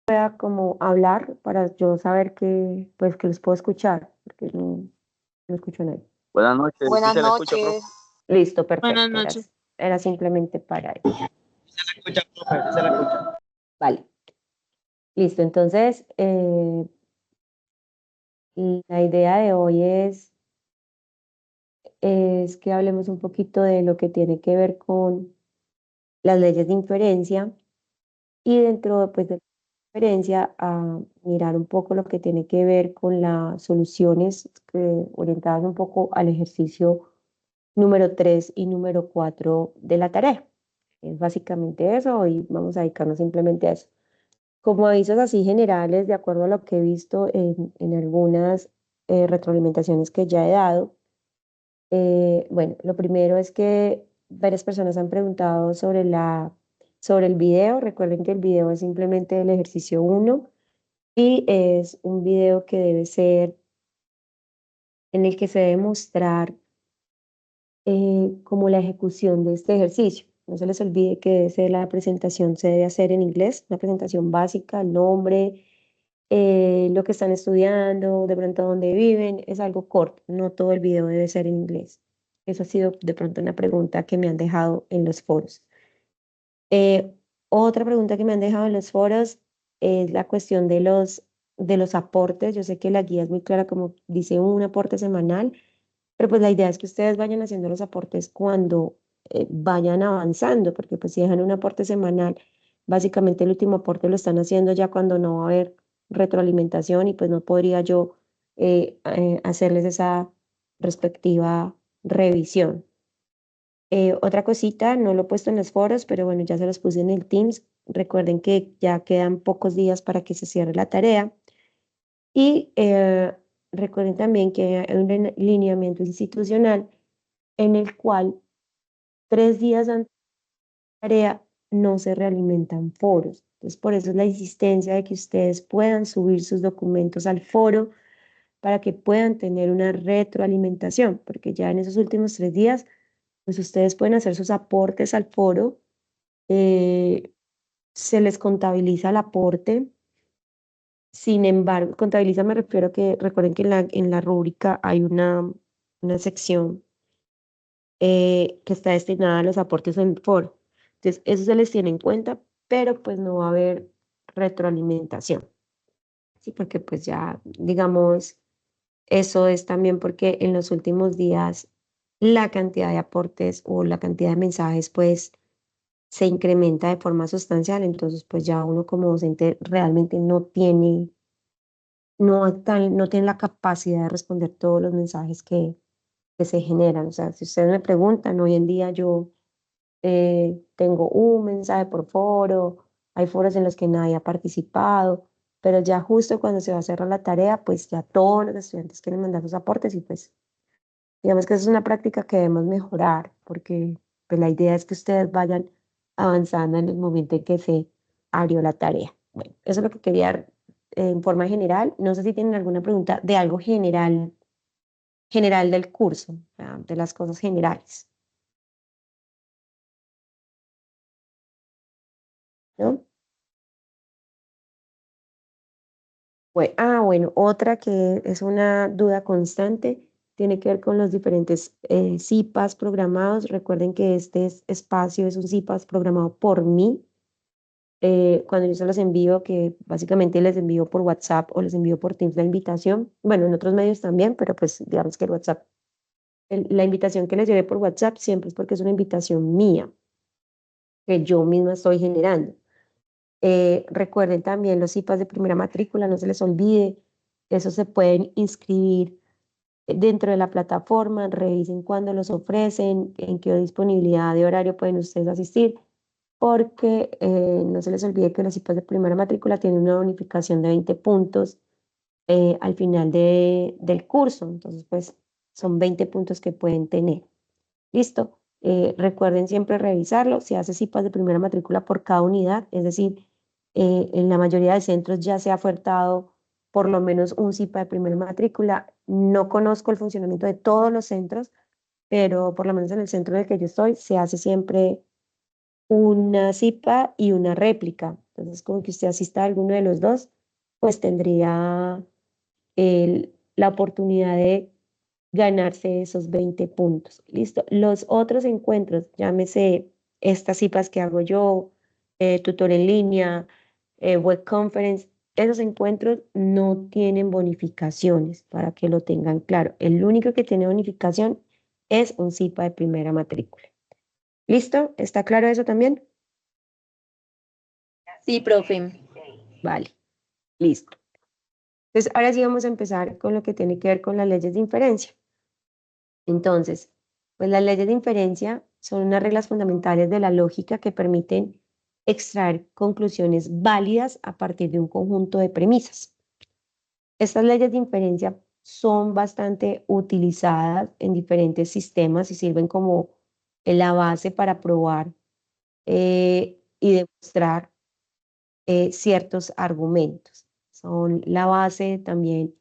pueda como hablar para yo saber que, pues, que los puedo escuchar, porque no escucho a nadie. Buenas noches, ¿sí Buenas se le escucha, profe? noches. Listo, Buenas perfecto. noches. Era simplemente para eso. Se le escucha, profe, sí se le escucha. Vale, listo. Entonces, la idea de hoy es que hablemos un poquito de lo que tiene que ver con las leyes de inferencia y dentro pues, de la inferencia a mirar un poco lo que tiene que ver con las soluciones orientadas un poco al ejercicio número 3 y número 4 de la tarea. Es básicamente eso y vamos a dedicarnos simplemente a eso. Como avisos así generales, de acuerdo a lo que he visto en algunas retroalimentaciones que ya he dado, bueno, lo primero es que varias personas han preguntado sobre el video. Recuerden que el video es simplemente el ejercicio 1 y es un video que debe ser en el que se debe mostrar como la ejecución de este ejercicio. No se les olvide que la presentación se debe hacer en inglés, una presentación básica, el nombre, lo que están estudiando, de pronto dónde viven, es algo corto, no todo el video debe ser en inglés. Eso ha sido de pronto una pregunta que me han dejado en los foros. Eh, Otra pregunta que me han dejado en los foros es la cuestión de los aportes. Yo sé que la guía es muy clara, como dice un aporte semanal, pero pues la idea es que ustedes vayan haciendo los aportes cuando vayan avanzando, porque pues si dejan un aporte semanal, básicamente el último aporte lo están haciendo ya cuando no va a haber retroalimentación y pues no podría yo hacerles esa respectiva revisión. Otra cosita, no lo he puesto en los foros, pero bueno, ya se los puse en el Teams. Recuerden que ya quedan pocos días para que se cierre la tarea. Y recuerden también que hay un lineamiento institucional en el cual 3 días antes de la tarea no se realimentan foros. Entonces, por eso es la insistencia de que ustedes puedan subir sus documentos al foro para que puedan tener una retroalimentación, porque ya en esos últimos 3 días, pues ustedes pueden hacer sus aportes al foro, eh, se les contabiliza el aporte. Sin embargo, contabiliza me refiero a que recuerden que en la rúbrica hay una sección que está destinada a los aportes en el foro. Entonces, eso se les tiene en cuenta, pero pues no va a haber retroalimentación. Sí, porque pues ya, digamos, eso es también porque en los últimos días la cantidad de aportes o la cantidad de mensajes pues se incrementa de forma sustancial, entonces pues ya uno como docente realmente no tiene la capacidad de responder todos los mensajes que se generan. O sea, si ustedes me preguntan, hoy en día yo tengo un mensaje por foro, hay foros en los que nadie ha participado, pero ya justo cuando se va a cerrar la tarea, pues ya todos los estudiantes quieren mandar sus aportes y pues digamos que eso es una práctica que debemos mejorar porque pues la idea es que ustedes vayan avanzando en el momento en que se abrió la tarea. Bueno, eso es lo que quería en forma general. No sé si tienen alguna pregunta de algo general, general del curso, o sea, de las cosas generales, ¿no? Bueno, otra que es una duda constante tiene que ver con los diferentes CIPAs programados. Recuerden que espacio es un CIPAS programado por mí. Cuando yo se los envío, que básicamente les envío por WhatsApp o les envío por Teams la invitación, bueno, en otros medios también, pero pues digamos que el WhatsApp, la invitación que les llevé por WhatsApp siempre es porque es una invitación mía, que yo misma estoy generando. Recuerden también los CIPAs de primera matrícula, no se les olvide, esos se pueden inscribir dentro de la plataforma, revisen cuándo los ofrecen, en qué disponibilidad de horario pueden ustedes asistir, porque no se les olvide que los CIPAs de primera matrícula tienen una bonificación de 20 puntos al final del curso, entonces pues son 20 puntos que pueden tener. ¿Listo? Recuerden siempre revisarlo. Se hace CIPAS de primera matrícula por cada unidad, es decir, en la mayoría de centros ya se ha ofertado por lo menos un CIPA de primera matrícula. No conozco el funcionamiento de todos los centros, pero por lo menos en el centro en el que yo estoy se hace siempre una CIPA y una réplica. Entonces Entonces, como que usted asista a alguno de los dos, pues tendría la oportunidad de ganarse esos 20 puntos. Listo. Los otros encuentros, llámese estas citas que hago yo, tutor en línea, web conference, esos encuentros no tienen bonificaciones, para que lo tengan claro. El único que tiene bonificación es un CIPA de primera matrícula. ¿Listo? ¿Está claro eso también? Sí, profe. Vale, listo. Entonces, ahora sí vamos a empezar con lo que tiene que ver con las leyes de inferencia. Entonces, pues las leyes de inferencia son unas reglas fundamentales de la lógica que permiten extraer conclusiones válidas a partir de un conjunto de premisas. Estas leyes de inferencia son bastante utilizadas en diferentes sistemas y sirven como la base para probar y demostrar ciertos argumentos. Son la base también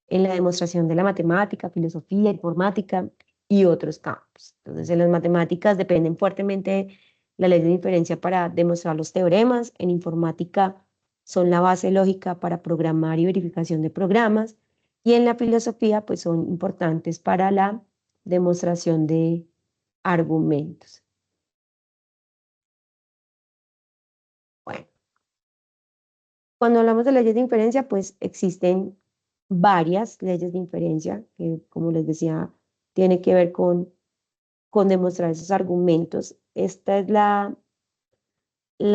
en la demostración de la matemática, filosofía, informática y otros campos. Entonces, en las matemáticas dependen fuertemente la ley de inferencia para demostrar los teoremas. En informática son la base lógica para programar y verificación de programas. Y en la filosofía, pues son importantes para la demostración de argumentos. Bueno, cuando hablamos de leyes de inferencia, pues existen varias leyes de inferencia que, como les decía, tiene que ver con demostrar esos argumentos. Esta es la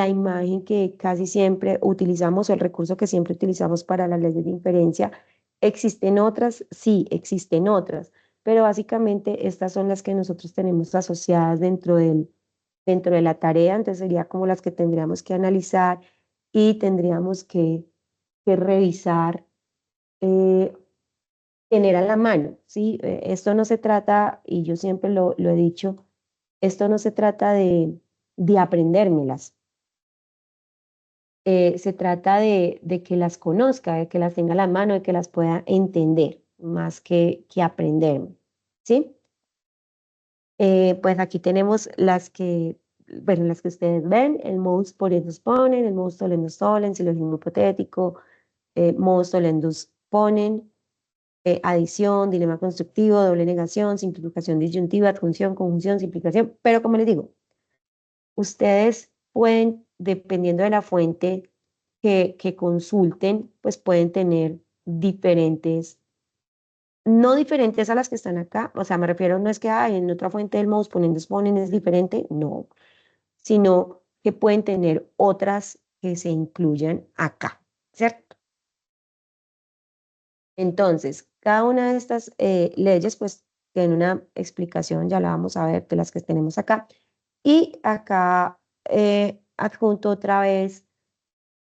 imagen que casi siempre utilizamos, el recurso que siempre utilizamos para las leyes de inferencia. ¿Existen otras? Sí, existen otras, pero básicamente estas son las que nosotros tenemos asociadas dentro de la tarea, entonces sería como las que tendríamos que analizar y tendríamos que revisar, eh, tener a la mano, ¿sí? Esto no se trata, y yo siempre lo he dicho, esto no se trata de aprendérmelas, se trata de que las conozca, de que las tenga a la mano, de que las pueda entender, más que aprenderme, ¿sí? Pues aquí tenemos las que, bueno, las que ustedes ven, el modus ponens ponen, el modus tollendus tollens, silogismo hipotético, modus tollendus ponen, adición, dilema constructivo, doble negación, simplificación disyuntiva, adjunción, conjunción, simplificación, pero como les digo, ustedes pueden, dependiendo de la fuente que consulten, pues pueden tener diferentes, no diferentes a las que están acá, o sea, me refiero, no es que hay en otra fuente del modus ponens ponen es diferente, no, sino que pueden tener otras que se incluyan acá, ¿cierto? Entonces, cada una de estas leyes, pues, tiene una explicación, ya la vamos a ver, de las que tenemos acá. Y acá adjunto otra vez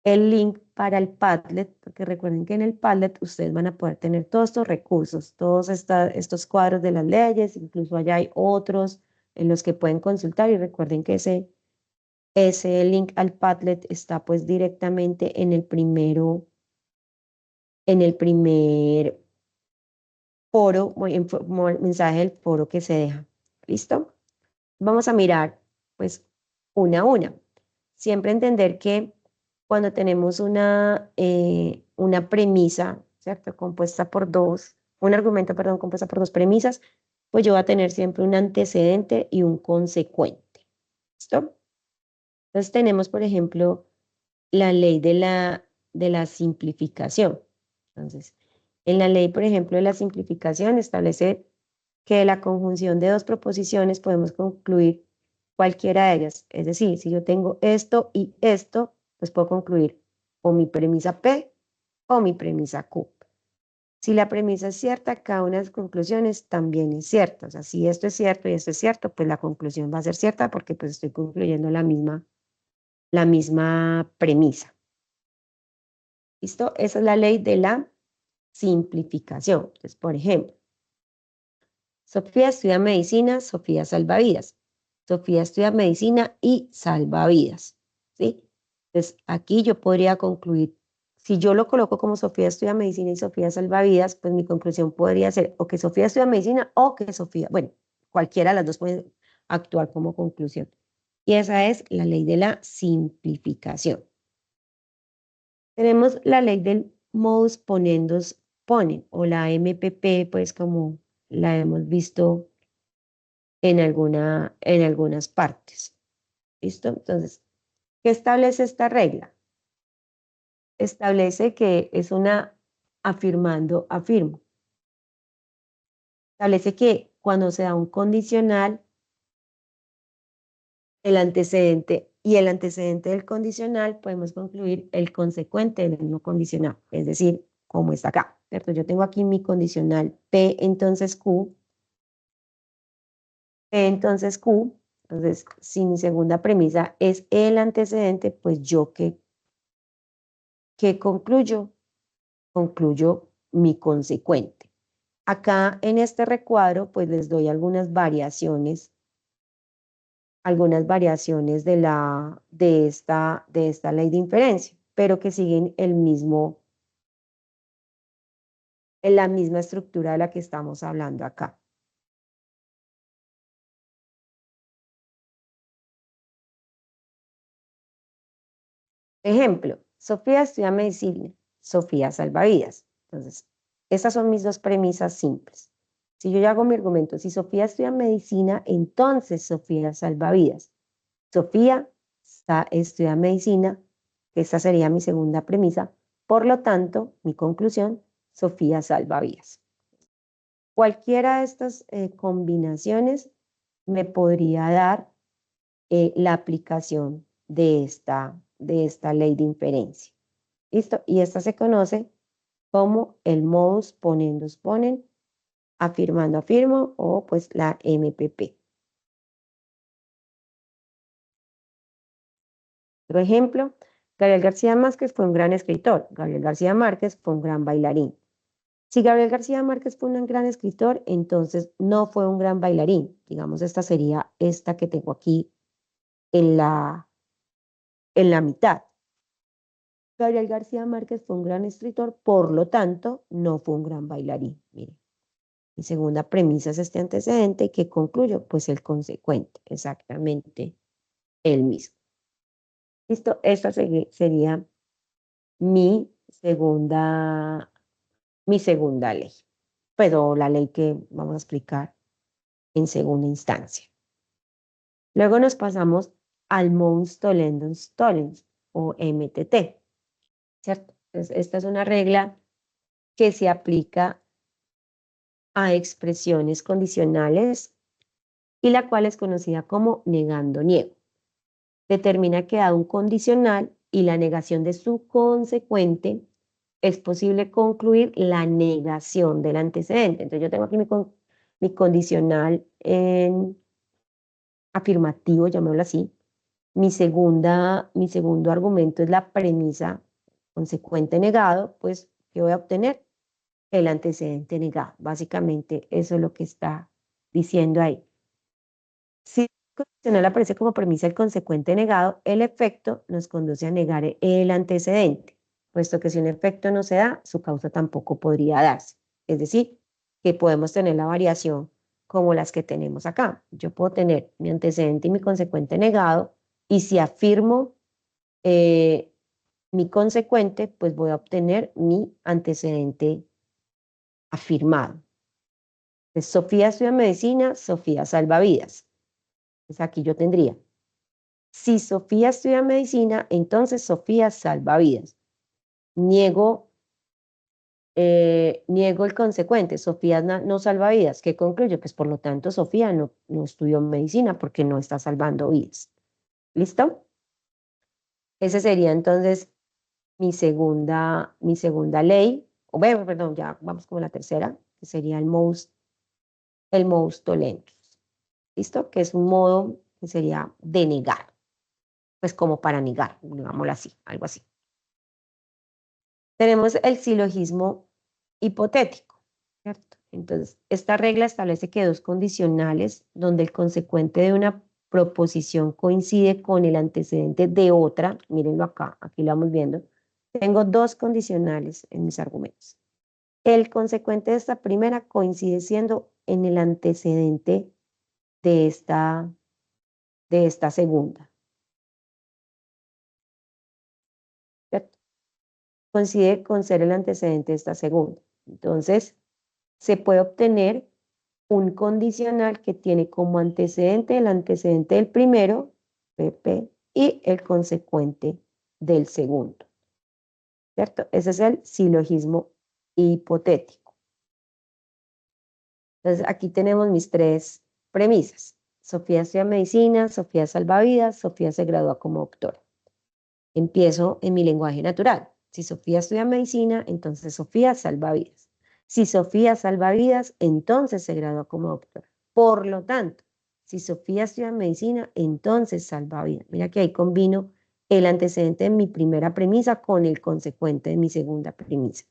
el link para el Padlet, porque recuerden que en el Padlet ustedes van a poder tener todos estos recursos, todos estos cuadros de las leyes, incluso allá hay otros en los que pueden consultar y recuerden que ese link al Padlet está pues directamente en el primer foro, mensaje del foro que se deja. ¿Listo? Vamos a mirar, pues, una a una. Siempre entender que cuando tenemos una premisa, ¿cierto? Compuesta por un argumento, perdón, compuesta por dos premisas, pues yo voy a tener siempre un antecedente y un consecuente. ¿Listo? Entonces tenemos, por ejemplo, la ley de la simplificación. Entonces, en la ley, por ejemplo, de la simplificación establece que de la conjunción de dos proposiciones podemos concluir cualquiera de ellas. Es decir, si yo tengo esto y esto, pues puedo concluir o mi premisa P o mi premisa Q. Si la premisa es cierta, cada una de las conclusiones también es cierta. O sea, si esto es cierto y esto es cierto, pues la conclusión va a ser cierta porque pues estoy concluyendo la misma premisa. ¿Listo? Esa es la ley de la simplificación. Entonces, por ejemplo, Sofía estudia medicina, Sofía salva vidas. Sofía estudia medicina y salva vidas, ¿sí? Entonces, aquí yo podría concluir, si yo lo coloco como Sofía estudia medicina y Sofía salva vidas, pues mi conclusión podría ser o que Sofía estudia medicina o que Sofía, bueno, cualquiera de las dos puede actuar como conclusión. Y esa es la ley de la simplificación. Tenemos la ley del modus ponendus ponen, o la MPP, pues como la hemos visto en algunas partes. ¿Listo? Entonces, ¿qué establece esta regla? Establece que es una afirmando, afirmo. Establece que cuando se da un condicional, el antecedente y el antecedente del condicional, podemos concluir el consecuente del mismo condicional, es decir, como está acá, ¿cierto? Yo tengo aquí mi condicional P, entonces Q, P, entonces Q, entonces, si mi segunda premisa es el antecedente, pues yo ¿qué concluyo? Concluyo mi consecuente. Acá en este recuadro, pues les doy algunas variaciones de esta ley de inferencia, pero que siguen en la misma estructura de la que estamos hablando acá. Ejemplo, Sofía estudia medicina, Sofía salvavidas. Entonces, esas son mis dos premisas simples. Si yo ya hago mi argumento, si Sofía estudia medicina, entonces Sofía salvavidas. Sofía estudia medicina, esta sería mi segunda premisa. Por lo tanto, mi conclusión, Sofía salvavidas. Cualquiera de estas combinaciones me podría dar la aplicación de esta ley de inferencia. ¿Listo? Y esta se conoce como el modus ponendus ponen, afirmando afirmo o pues la MPP. Otro ejemplo, Gabriel García Márquez fue un gran escritor. Gabriel García Márquez fue un gran bailarín. Si Gabriel García Márquez fue un gran escritor, entonces no fue un gran bailarín. Digamos, esta sería esta que tengo aquí en la mitad. Gabriel García Márquez fue un gran escritor, por lo tanto, no fue un gran bailarín. Mire, mi segunda premisa es este antecedente que concluyo, pues el consecuente, exactamente el mismo. Listo, esta sería mi mi segunda ley, pero la ley que vamos a explicar en segunda instancia. Luego nos pasamos al Mons Tollendus Tollens o MTT, ¿cierto? Entonces, esta es una regla que se aplica a expresiones condicionales y la cual es conocida como negando niego. Determina que dado un condicional y la negación de su consecuente, es posible concluir la negación del antecedente. Entonces yo tengo aquí mi condicional en afirmativo, llamémoslo así. Mi segundo argumento es la premisa consecuente negado, pues, ¿qué voy a obtener? El antecedente negado. Básicamente, eso es lo que está diciendo ahí. Si el condicional aparece como premisa el consecuente negado, el efecto nos conduce a negar el antecedente, puesto que si un efecto no se da, su causa tampoco podría darse. Es decir, que podemos tener la variación como las que tenemos acá. Yo puedo tener mi antecedente y mi consecuente negado, y si afirmo eh, mi consecuente, pues voy a obtener mi antecedente afirmado. Entonces, Sofía estudia medicina, Sofía salva vidas. Entonces aquí yo tendría, si Sofía estudia medicina, entonces Sofía salva vidas. Niego, niego el consecuente, Sofía no salva vidas. ¿Qué concluyo? Pues por lo tanto, Sofía no estudió medicina porque no está salvando vidas. ¿Listo? Ese sería entonces mi segunda ley, o bueno, perdón, ya vamos con la tercera, que sería el modus tollendus. ¿Listo? Que es un modo que sería de negar, pues como para negar, digámoslo así, algo así. Tenemos el silogismo hipotético, ¿cierto? Entonces, esta regla establece que dos condicionales donde el consecuente de una proposición coincide con el antecedente de otra, mírenlo acá, aquí lo vamos viendo, tengo dos condicionales en mis argumentos. El consecuente de esta primera coincide siendo en el antecedente de esta segunda, ¿cierto? coincide con ser el antecedente de esta segunda. Entonces, se puede obtener un condicional que tiene como antecedente el antecedente del primero, PP, y el consecuente del segundo, ¿cierto? Ese es el silogismo hipotético. Entonces, aquí tenemos mis tres premisas. Sofía estudia medicina, Sofía es salvavidas, Sofía se gradúa como doctora. Empiezo en mi lenguaje natural. Si Sofía estudia medicina, entonces Sofía salva vidas. Si Sofía salva vidas, entonces se gradúa como doctora. Por lo tanto, si Sofía estudia medicina, entonces salva vidas. Mira que ahí combino el antecedente de mi primera premisa con el consecuente de mi segunda premisa.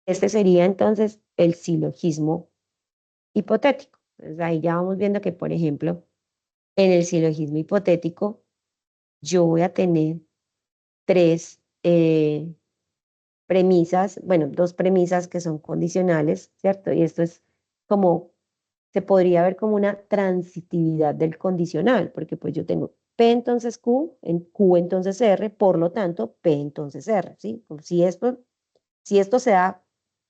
Este sería entonces el silogismo hipotético. Entonces ahí ya vamos viendo que, por ejemplo, en el silogismo hipotético, yo voy a tener tres premisas, bueno, dos premisas que son condicionales, ¿cierto? Y esto es como, se podría ver como una transitividad del condicional, porque pues yo tengo P entonces Q, en Q entonces R, por lo tanto, P entonces R, ¿sí? Como si esto se da,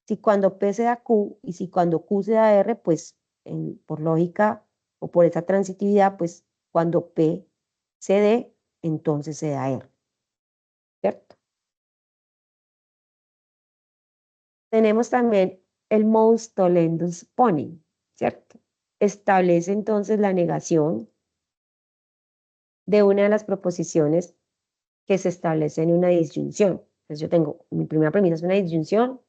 si cuando P se da Q y si cuando Q se da R, pues por lógica o por esa transitividad, pues cuando P se dé, entonces se da R, ¿cierto? Tenemos también el mons tollendus poning, ¿cierto? Establece entonces la negación de una de las proposiciones que se establece en una disyunción. Entonces yo tengo, mi primera premisa es una disyunción,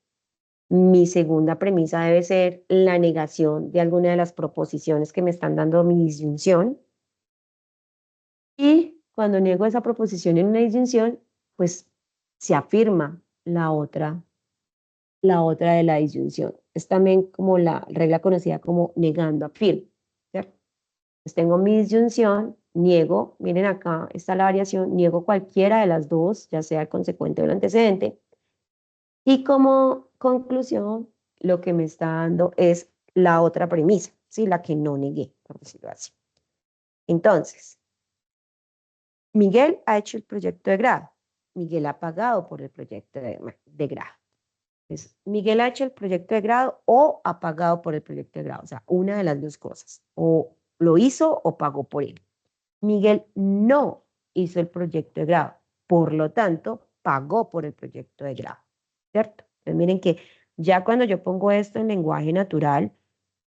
mi segunda premisa debe ser la negación de alguna de las proposiciones que me están dando mi disyunción. Y cuando niego esa proposición en una disyunción, pues se afirma la otra de la disyunción. Es también como la regla conocida como negando afirmo, ¿cierto? Pues tengo mi disyunción, niego, miren acá está la variación, niego cualquiera de las dos, ya sea el consecuente o el antecedente, y como conclusión, lo que me está dando es la otra premisa, ¿sí? La que no negué, por decirlo así. Entonces, Miguel ha hecho el proyecto de grado, Miguel ha pagado por el proyecto de grado. Entonces, Miguel ha hecho el proyecto de grado o ha pagado por el proyecto de grado, o sea, una de las dos cosas, o lo hizo o pagó por él. Miguel no hizo el proyecto de grado, por lo tanto, pagó por el proyecto de grado, ¿cierto? Entonces, miren que ya cuando yo pongo esto en lenguaje natural,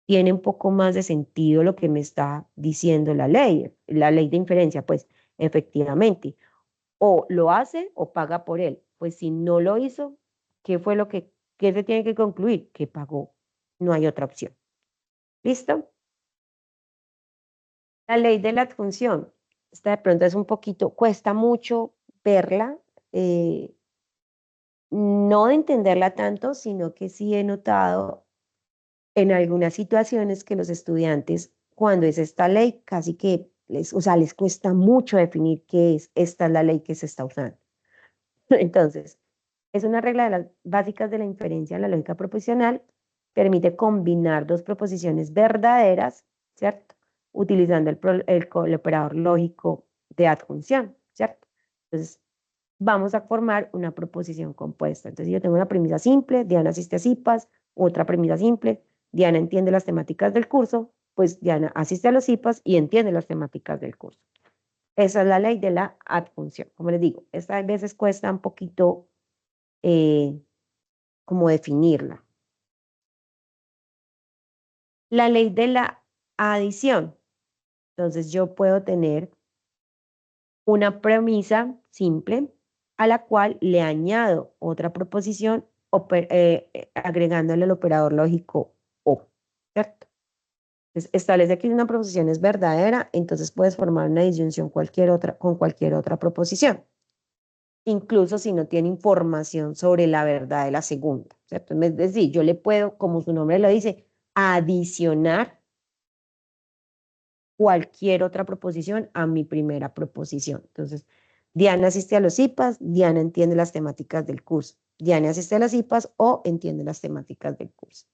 tiene un poco más de sentido lo que me está diciendo la ley de inferencia, pues efectivamente, o lo hace o paga por él. Pues si no lo hizo, ¿qué fue qué se tiene que concluir? Que pagó. No hay otra opción. ¿Listo? La ley de la adjunción. Esta de pronto es un poquito, cuesta mucho verla, eh, no de entenderla tanto, sino que sí he notado en algunas situaciones que los estudiantes, cuando es esta ley, casi que o sea, les cuesta mucho definir qué es, esta es la ley que se está usando. Entonces, es una regla de las básicas de la inferencia en la lógica proposicional, permite combinar dos proposiciones verdaderas, ¿cierto? Utilizando el operador lógico de adjunción, ¿cierto? Entonces, vamos a formar una proposición compuesta. Entonces, yo tengo una premisa simple, Diana asiste a CIPAS, otra premisa simple, Diana entiende las temáticas del curso, pues Diana asiste a los CIPAS y entiende las temáticas del curso. Esa es la ley de la adjunción. Como les digo, esta a veces cuesta un poquito como definirla. La ley de la adición. Entonces yo puedo tener una premisa simple a la cual le añado otra proposición agregándole el operador lógico o, ¿cierto? Entonces, establece que una proposición es verdadera, entonces puedes formar una disyunción con cualquier otra proposición, incluso si no tiene información sobre la verdad de la segunda, ¿cierto? Es decir, yo le puedo, como su nombre lo dice, adicionar cualquier otra proposición a mi primera proposición. Entonces, Diana asiste a los IPAs, Diana entiende las temáticas del curso. Diana asiste a las IPAs o entiende las temáticas del curso,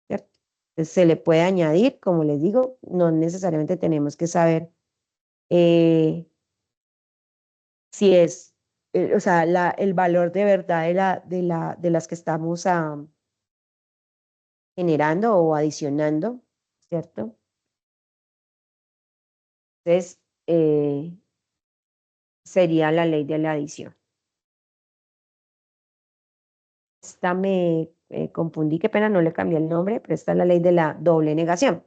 ¿cierto? Entonces, se le puede añadir, como les digo, no necesariamente tenemos que saber si es o sea, el valor de verdad de las que estamos generando o adicionando, ¿cierto? Entonces, sería la ley de la adición. Esta me confundí, qué pena, no le cambié el nombre, pero esta es la ley de la doble negación.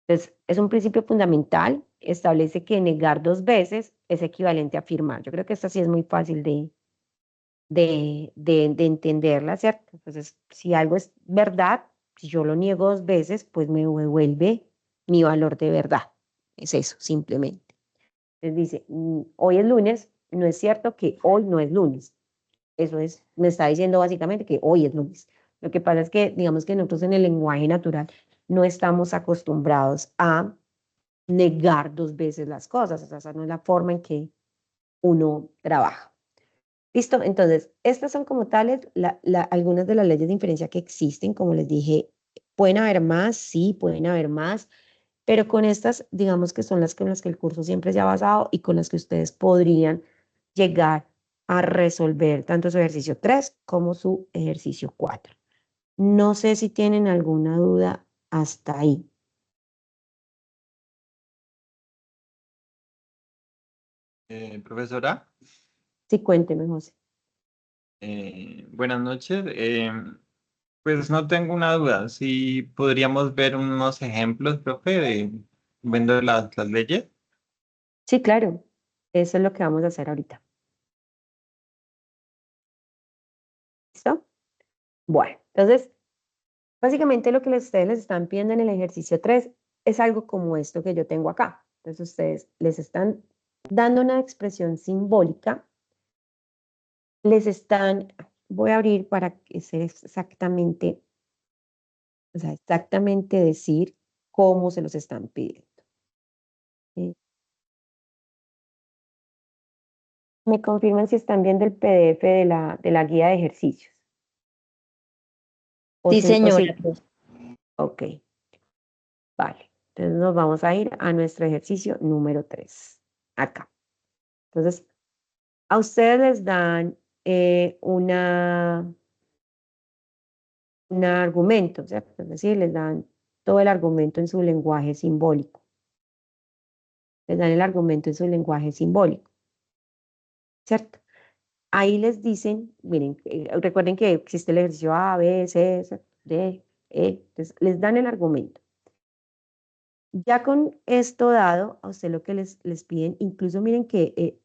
Entonces, es un principio fundamental, establece que negar dos veces es equivalente a afirmar. Yo creo que esta sí es muy fácil de entenderla, ¿cierto? Entonces, si algo es verdad, si yo lo niego dos veces, pues me devuelve mi valor de verdad. Es eso, simplemente. Entonces dice, hoy es lunes, no es cierto que hoy no es lunes. Eso es, me está diciendo básicamente que hoy es lunes. Lo que pasa es que, digamos que nosotros en el lenguaje natural no estamos acostumbrados a negar dos veces las cosas. O sea, esa no es la forma en que uno trabaja. ¿Listo? Entonces, estas son como tales algunas de las leyes de inferencia que existen. Como les dije, pueden haber más, sí, pueden haber más, pero con estas, digamos que son las con las que el curso siempre se ha basado y con las que ustedes podrían llegar a resolver tanto su ejercicio 3 como su ejercicio 4. No sé si tienen alguna duda hasta ahí. Profesora, Sí, cuénteme, José. buenas noches. Pues no tengo una duda. Si podríamos ver unos ejemplos, profe, de viendo las leyes. Sí, claro. Eso es lo que vamos a hacer ahorita. ¿Listo? Bueno, entonces, básicamente lo que ustedes les están pidiendo en el ejercicio 3 es algo como esto que yo tengo acá. Entonces, ustedes les están dando una expresión simbólica, les están, voy a abrir para que sea exactamente, o sea, exactamente decir cómo se los están pidiendo. ¿Sí? Me confirman si están viendo el PDF de la guía de ejercicios. Sí, O señora. sí, ok, vale. Entonces nos vamos a ir a nuestro ejercicio número 3, acá. Entonces, a ustedes les dan un argumento, ¿cierto? Es decir, les dan todo el argumento en su lenguaje simbólico. Les dan el argumento en su lenguaje simbólico, ¿cierto? Ahí les dicen, miren, recuerden que existe el ejercicio A, B, C, D, E, entonces les dan el argumento. Ya con esto dado, a usted lo que les piden, incluso miren que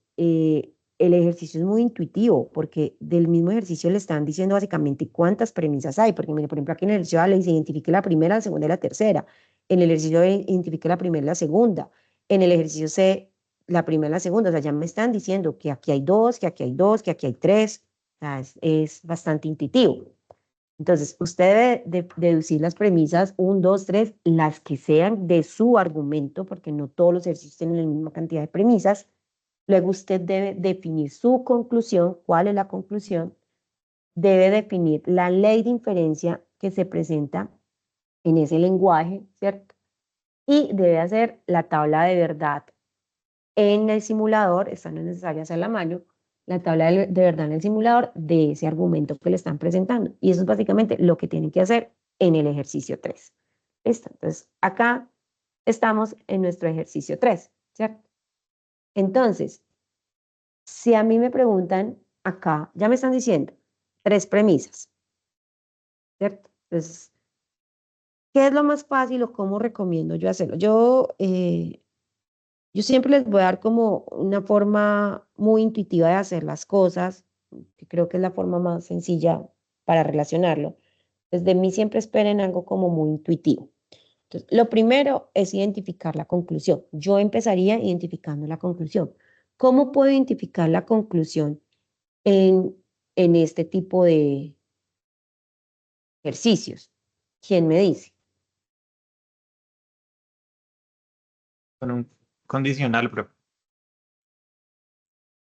el ejercicio es muy intuitivo, porque del mismo ejercicio le están diciendo básicamente cuántas premisas hay, porque mire, por ejemplo, aquí en el ejercicio A le dice identifique la primera, la segunda y la tercera, en el ejercicio B identifique la primera y la segunda, en el ejercicio C la primera y la segunda, o sea, ya me están diciendo que aquí hay dos, que aquí hay dos, que aquí hay tres, o sea, es bastante intuitivo. Entonces, usted debe deducir las premisas 1, 2, 3, las que sean de su argumento, porque no todos los ejercicios tienen la misma cantidad de premisas. Luego usted debe definir su conclusión. ¿Cuál es la conclusión? Debe definir la ley de inferencia que se presenta en ese lenguaje, ¿cierto? Y debe hacer la tabla de verdad en el simulador, esta no es necesaria hacerla a mano, la tabla de verdad en el simulador de ese argumento que le están presentando. Y eso es básicamente lo que tienen que hacer en el ejercicio 3. ¿Listo? Entonces, acá estamos en nuestro ejercicio 3, ¿cierto? Entonces, si a mí me preguntan acá, ya me están diciendo tres premisas, ¿cierto? Entonces, ¿qué es lo más fácil o cómo recomiendo yo hacerlo? Yo siempre les voy a dar como una forma muy intuitiva de hacer las cosas, que creo que es la forma más sencilla para relacionarlo. Desde mí siempre esperen algo como muy intuitivo. Entonces, lo primero es identificar la conclusión. Yo empezaría identificando la conclusión. ¿Cómo puedo identificar la conclusión en, en este tipo de ejercicios? ¿Quién me dice? Con un condicional, profe.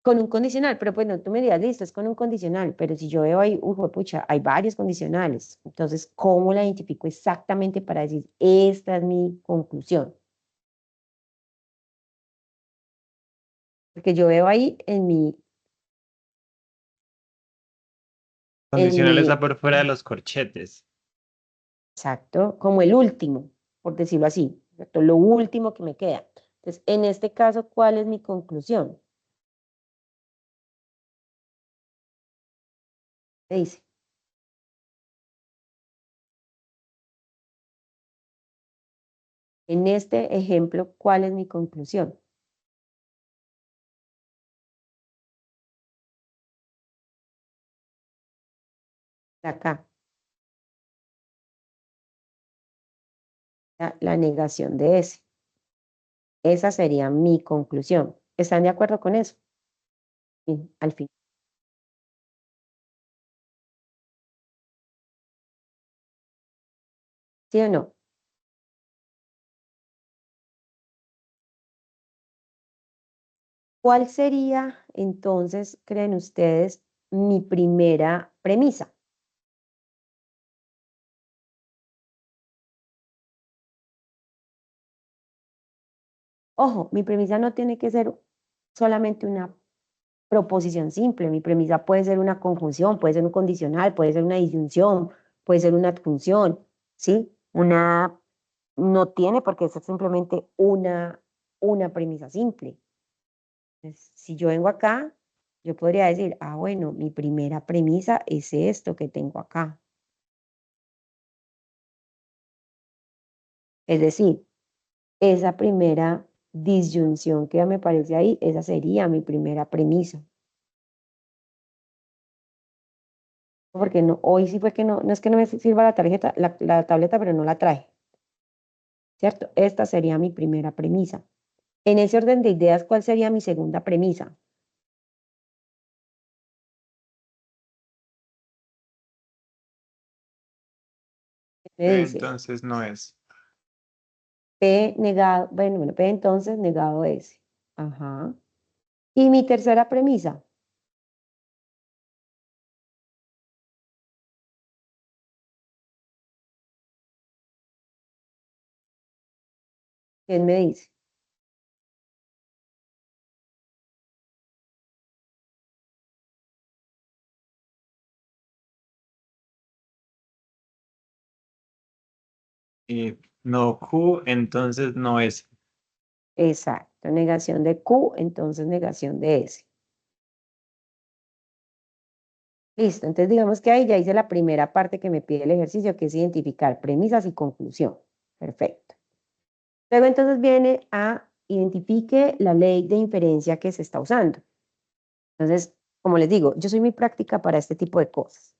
Con un condicional, pero pues no, tú me dirás, listo, es con un condicional, pero si yo veo ahí, pucha, hay varios condicionales. Entonces, ¿cómo la identifico exactamente para decir, esta es mi conclusión? Porque yo veo ahí Condicional El, está por fuera de los corchetes. exacto, como el último, por decirlo así, ¿cierto? Lo último que me queda. Entonces, en este caso, ¿cuál es mi conclusión? ¿Qué dice? En este ejemplo, ¿cuál es mi conclusión? De acá, la negación de ese. Esa sería mi conclusión. ¿Están de acuerdo con eso? Sí, al fin. ¿Sí o no? ¿Cuál sería entonces, creen ustedes, mi primera premisa? Ojo, mi premisa no tiene que ser solamente una proposición simple. Mi premisa puede ser una conjunción, puede ser un condicional, puede ser una disyunción, puede ser una adjunción, ¿sí? No tiene por qué ser simplemente una premisa simple. Entonces, si yo vengo acá, yo podría decir, ah, bueno, mi primera premisa es esto que tengo acá. Es decir, esa primera disyunción que me aparece ahí, esa sería mi primera premisa. Porque no, hoy sí fue que no es que no me sirva la tarjeta, la tableta, pero no la traje, ¿cierto? Esta sería mi primera premisa. En ese orden de ideas, ¿cuál sería mi segunda premisa? Me dice, Entonces no es. P negado, bueno, P entonces negado S. Ajá. Y mi tercera premisa, ¿quién me dice? Y no Q, entonces no es. Exacto, negación de Q, entonces negación de S. Listo, entonces digamos que ahí ya hice la primera parte que me pide el ejercicio, que es identificar premisas y conclusión. Perfecto. Luego entonces viene a identifique la ley de inferencia que se está usando. Entonces, como les digo, yo soy muy práctica para este tipo de cosas.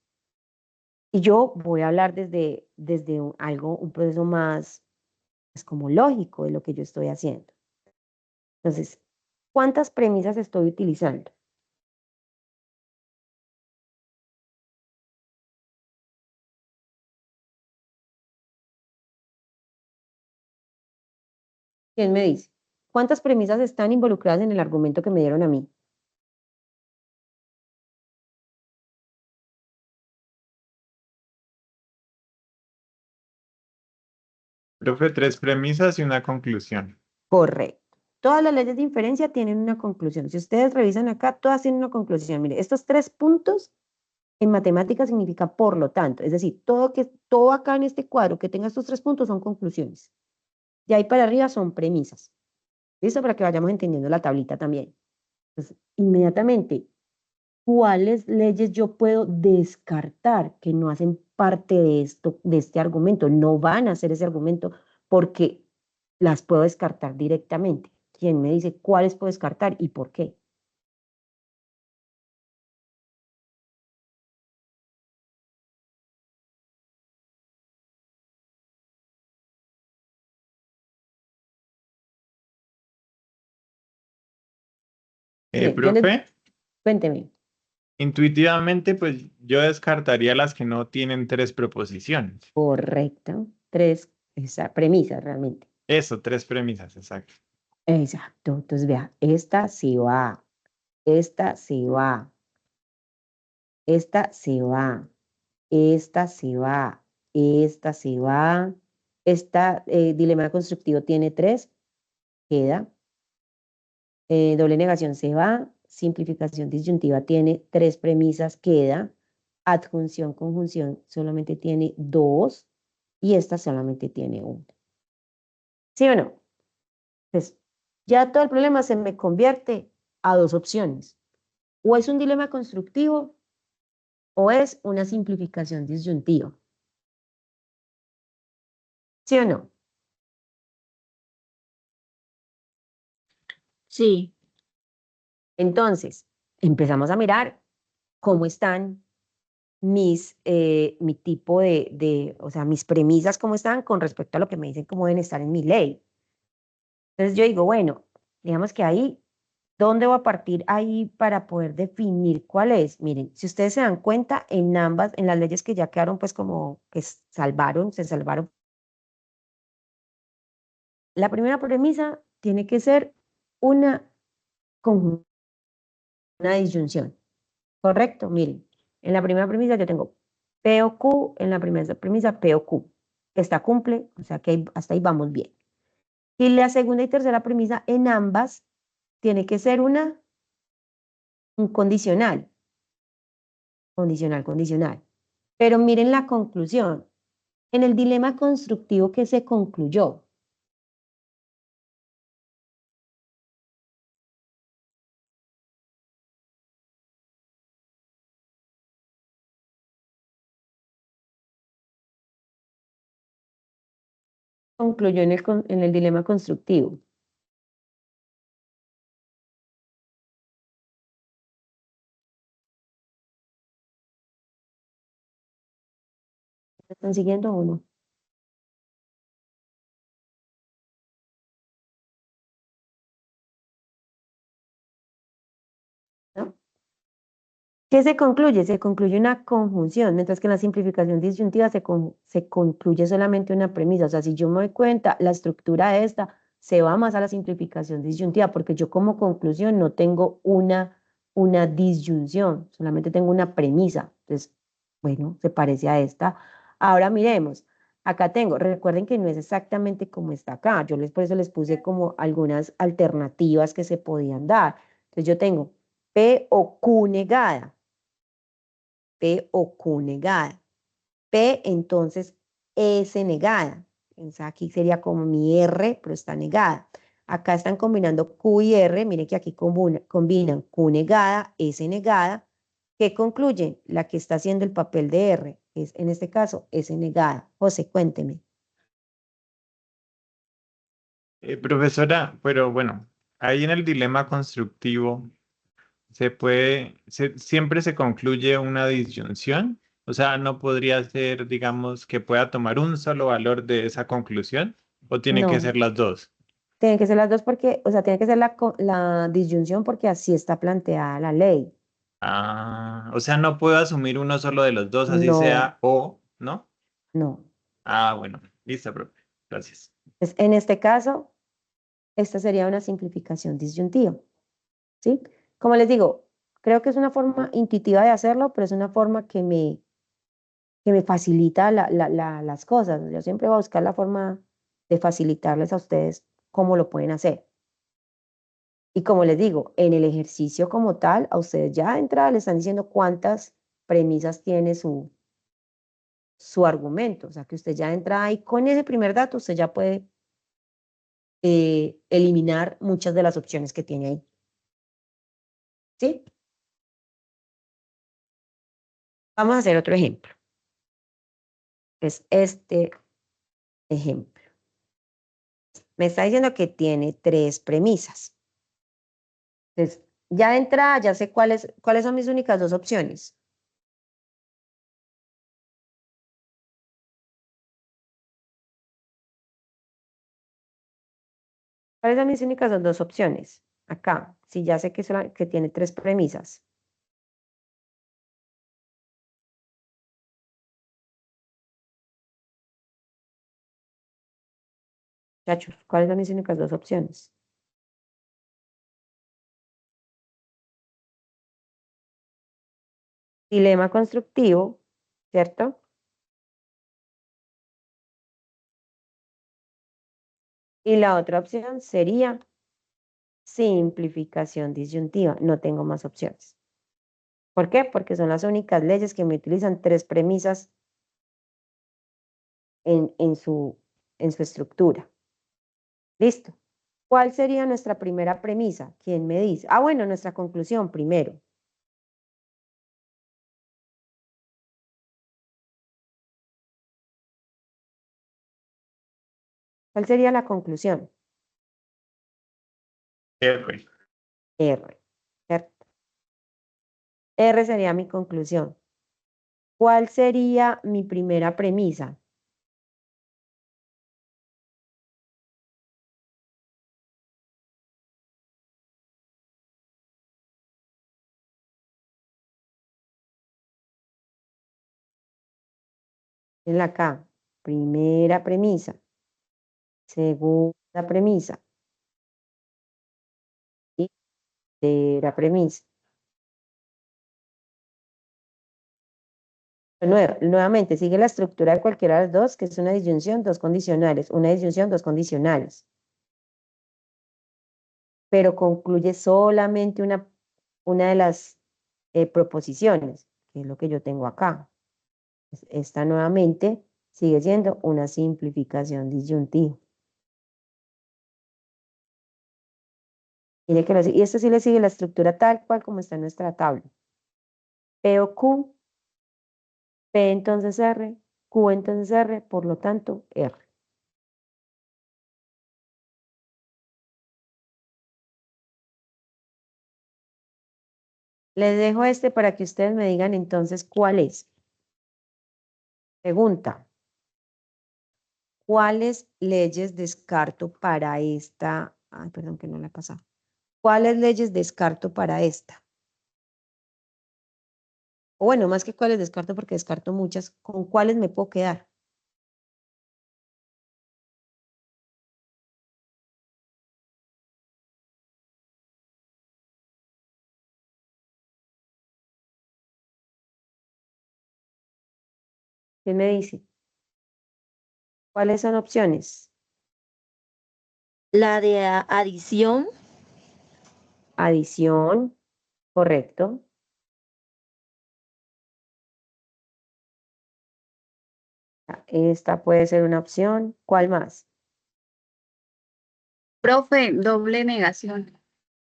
Y yo voy a hablar desde un proceso más, es como lógico de lo que yo estoy haciendo. Entonces, ¿cuántas premisas estoy utilizando? ¿Quién me dice? ¿Cuántas premisas están involucradas en el argumento que me dieron a mí? Profe, tres premisas y una conclusión. Correcto. Todas las leyes de inferencia tienen una conclusión. Si ustedes revisan acá, todas tienen una conclusión. Mire, estos 3 puntos en matemáticas significa por lo tanto. Es decir, todo acá en este cuadro que tenga estos 3 puntos son conclusiones. De ahí para arriba son premisas. ¿Listo? Para que vayamos entendiendo la tablita también. Entonces, inmediatamente, ¿cuáles leyes yo puedo descartar que no hacen parte de esto, de este argumento? No van a hacer ese argumento porque las puedo descartar directamente. ¿Quién me dice cuáles puedo descartar y por qué? Mire, yo les, Profe, cuénteme. intuitivamente, pues yo descartaría las que no tienen tres proposiciones. Correcto. 3, esa premisa realmente. Eso, tres premisas, exacto. Exacto. Entonces, vea, esta sí va, esta sí va, esta sí va, esta sí va, esta sí va. Esta dilema constructivo tiene 3, queda. Doble negación se va. Simplificación disyuntiva tiene 3 premisas, queda. Adjunción, conjunción solamente tiene dos y esta solamente tiene una. ¿Sí o no? Entonces, ya todo el problema se me convierte a dos opciones. O es un dilema constructivo o es una simplificación disyuntiva. ¿Sí o no? Sí, Entonces, empezamos a mirar cómo están mi tipo o sea, mis premisas, cómo están con respecto a lo que me dicen cómo deben estar en mi ley. Entonces yo digo, bueno, digamos que ahí, ¿dónde voy a partir ahí para poder definir cuál es? Miren, si ustedes se dan cuenta, en ambas, en las leyes que ya quedaron, pues como que se salvaron. La primera premisa tiene que ser una conjunción, una disyunción. ¿Correcto? Miren, en la primera premisa yo tengo P o Q, en la primera premisa P o Q. Esta cumple, o sea que hasta ahí vamos bien. Y la segunda y tercera premisa en ambas tiene que ser un condicional, condicional. Pero miren la conclusión. En el dilema constructivo que se concluyó, concluyó en el dilema constructivo. ¿Me están siguiendo o no? ¿No? ¿Qué se concluye? Se concluye una conjunción, mientras que en la simplificación disyuntiva se concluye solamente una premisa. O sea, si yo me doy cuenta, la estructura de esta se va más a la simplificación disyuntiva, porque yo como conclusión no tengo una disyunción, solamente tengo una premisa. Entonces, bueno, se parece a esta. Ahora miremos, acá tengo, recuerden que no es exactamente como está acá. Por eso les puse como algunas alternativas que se podían dar. Entonces yo tengo P o Q negada. P o Q negada. P entonces S negada. Entonces aquí sería como mi R, pero está negada. Acá están combinando Q y R. Miren que aquí combinan Q negada, S negada. ¿Qué concluyen? La que está haciendo el papel de R es en este caso S negada. José, cuénteme. Profesora, pero bueno, ahí en el dilema constructivo siempre se concluye una disyunción. O sea, no podría ser, digamos, que pueda tomar un solo valor de esa conclusión, o tiene que No, ser las dos. tienen que ser las dos porque, o sea, tiene que ser la disyunción porque así está planteada la ley. Ah, o sea, no puedo asumir uno solo de los dos, así No, sea o, ¿no? no. Ah, bueno, listo, profe. Gracias. En este caso, esta sería una simplificación disyuntiva, ¿sí? Como les digo, creo que es una forma intuitiva de hacerlo, pero es una forma que me facilita las cosas. Yo siempre voy a buscar la forma de facilitarles a ustedes cómo lo pueden hacer. Y como les digo, en el ejercicio como tal, a ustedes ya de entrada le están diciendo cuántas premisas tiene su argumento. O sea, que usted ya de entrada y con ese primer dato, usted ya puede eliminar muchas de las opciones que tiene ahí. ¿Sí? Vamos a hacer otro ejemplo. Es este ejemplo. Me está diciendo que tiene tres premisas. Entonces, ya de entrada ya sé cuáles son mis únicas dos opciones. ¿Cuáles son mis únicas dos opciones? Acá, si ya sé que tiene tres premisas. Muchachos, ¿cuáles son mis únicas dos opciones? Dilema constructivo, ¿cierto? Y la otra opción sería simplificación disyuntiva. No tengo más opciones. ¿Por qué? Porque son las únicas leyes que me utilizan tres premisas en su estructura. ¿Listo? ¿Cuál sería nuestra primera premisa? ¿Quién me dice? Ah, bueno, nuestra conclusión primero. ¿Cuál sería la conclusión? R. R, ¿cierto? R sería mi conclusión. ¿Cuál sería mi primera premisa? En la K. Primera premisa. Segunda premisa. Y tercera premisa. Nuevamente, sigue la estructura de cualquiera de las dos, que es una disyunción, dos condicionales. Una disyunción, dos condicionales. Pero concluye solamente una de las proposiciones, que es lo que yo tengo acá. Esta nuevamente sigue siendo una simplificación disyuntiva. Y esto sí le sigue la estructura tal cual como está en nuestra tabla. P o Q, P entonces R, Q entonces R, por lo tanto R. Les dejo este para que ustedes me digan entonces cuál es. Pregunta. ¿Cuáles leyes descarto para esta? Ay, perdón que no la he pasado. ¿Cuáles leyes descarto para esta? O bueno, más que cuáles descarto porque descarto muchas, ¿con cuáles me puedo quedar? ¿Qué me dice? ¿Cuáles son opciones? La de adición, Adición, correcto. Esta puede ser una opción. ¿Cuál más? Profe, doble negación.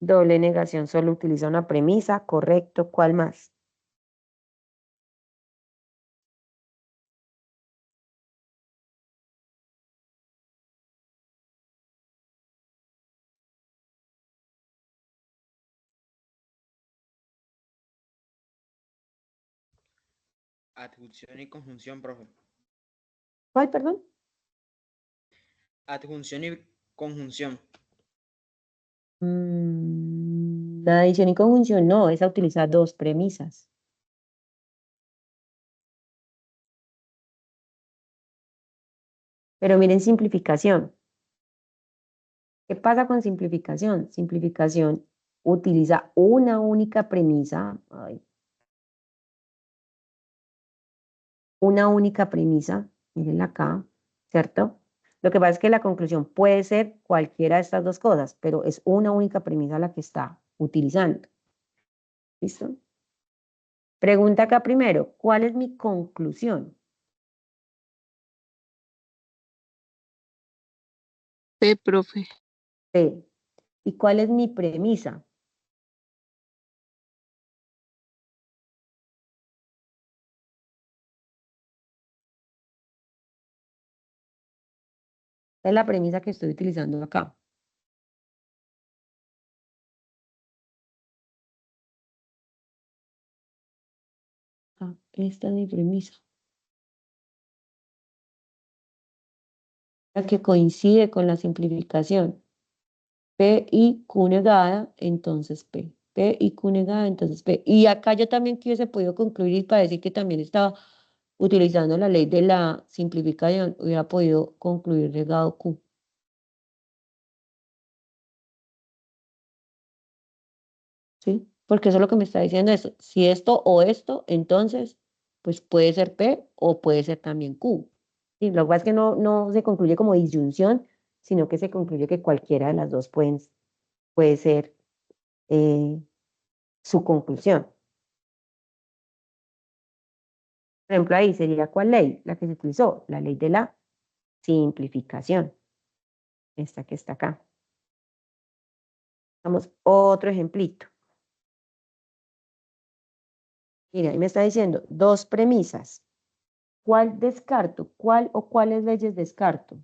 Doble negación solo utiliza una premisa, correcto. ¿Cuál más? Adjunción y conjunción, profe. ¿Cuál, perdón? Adjunción y conjunción. La adición y conjunción no, esa utiliza dos premisas. Pero miren simplificación. ¿Qué pasa con simplificación? Simplificación utiliza una única premisa, una única premisa, miren acá, ¿cierto? Lo que pasa es que la conclusión puede ser cualquiera de estas dos cosas, pero es una única premisa la que está utilizando. ¿Listo? Pregunta acá primero, ¿cuál es mi conclusión? P, profe. P. ¿Y cuál es mi premisa? Esta es la premisa que estoy utilizando acá. Esta es mi premisa. La que coincide con la simplificación. P y Q negada, entonces P. P y Q negada, entonces P. Y acá yo también que hubiese podido concluir y para decir que también estaba utilizando la ley de la simplificación, hubiera podido concluir negado Q. ¿Sí? Porque eso es lo que me está diciendo eso. Si esto o esto, entonces, pues puede ser P o puede ser también Q. Y lo que pasa es que no se concluye como disyunción, sino que se concluye que cualquiera de las dos puede ser eh, su conclusión. Por ejemplo, ahí sería ¿cuál ley? La que se utilizó, la ley de la simplificación. Esta que está acá. Vamos, otro ejemplito. Mira, ahí me está diciendo dos premisas. ¿Cuál descarto? ¿Cuál o cuáles leyes descarto?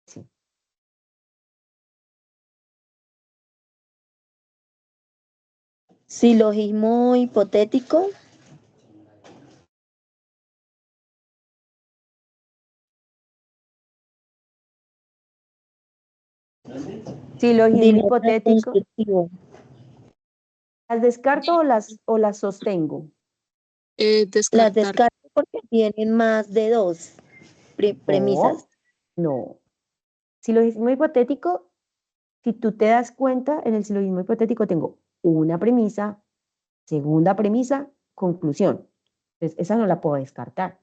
Sí. Silogismo hipotético. Silogismo Dilema hipotético. constructivo. ¿Las descarto o las sostengo? Las Descartar. descarto porque tienen más de dos premisas. No. Silogismo hipotético, si tú te das cuenta, en el silogismo hipotético tengo una premisa, segunda premisa, conclusión. Entonces, esa no la puedo descartar.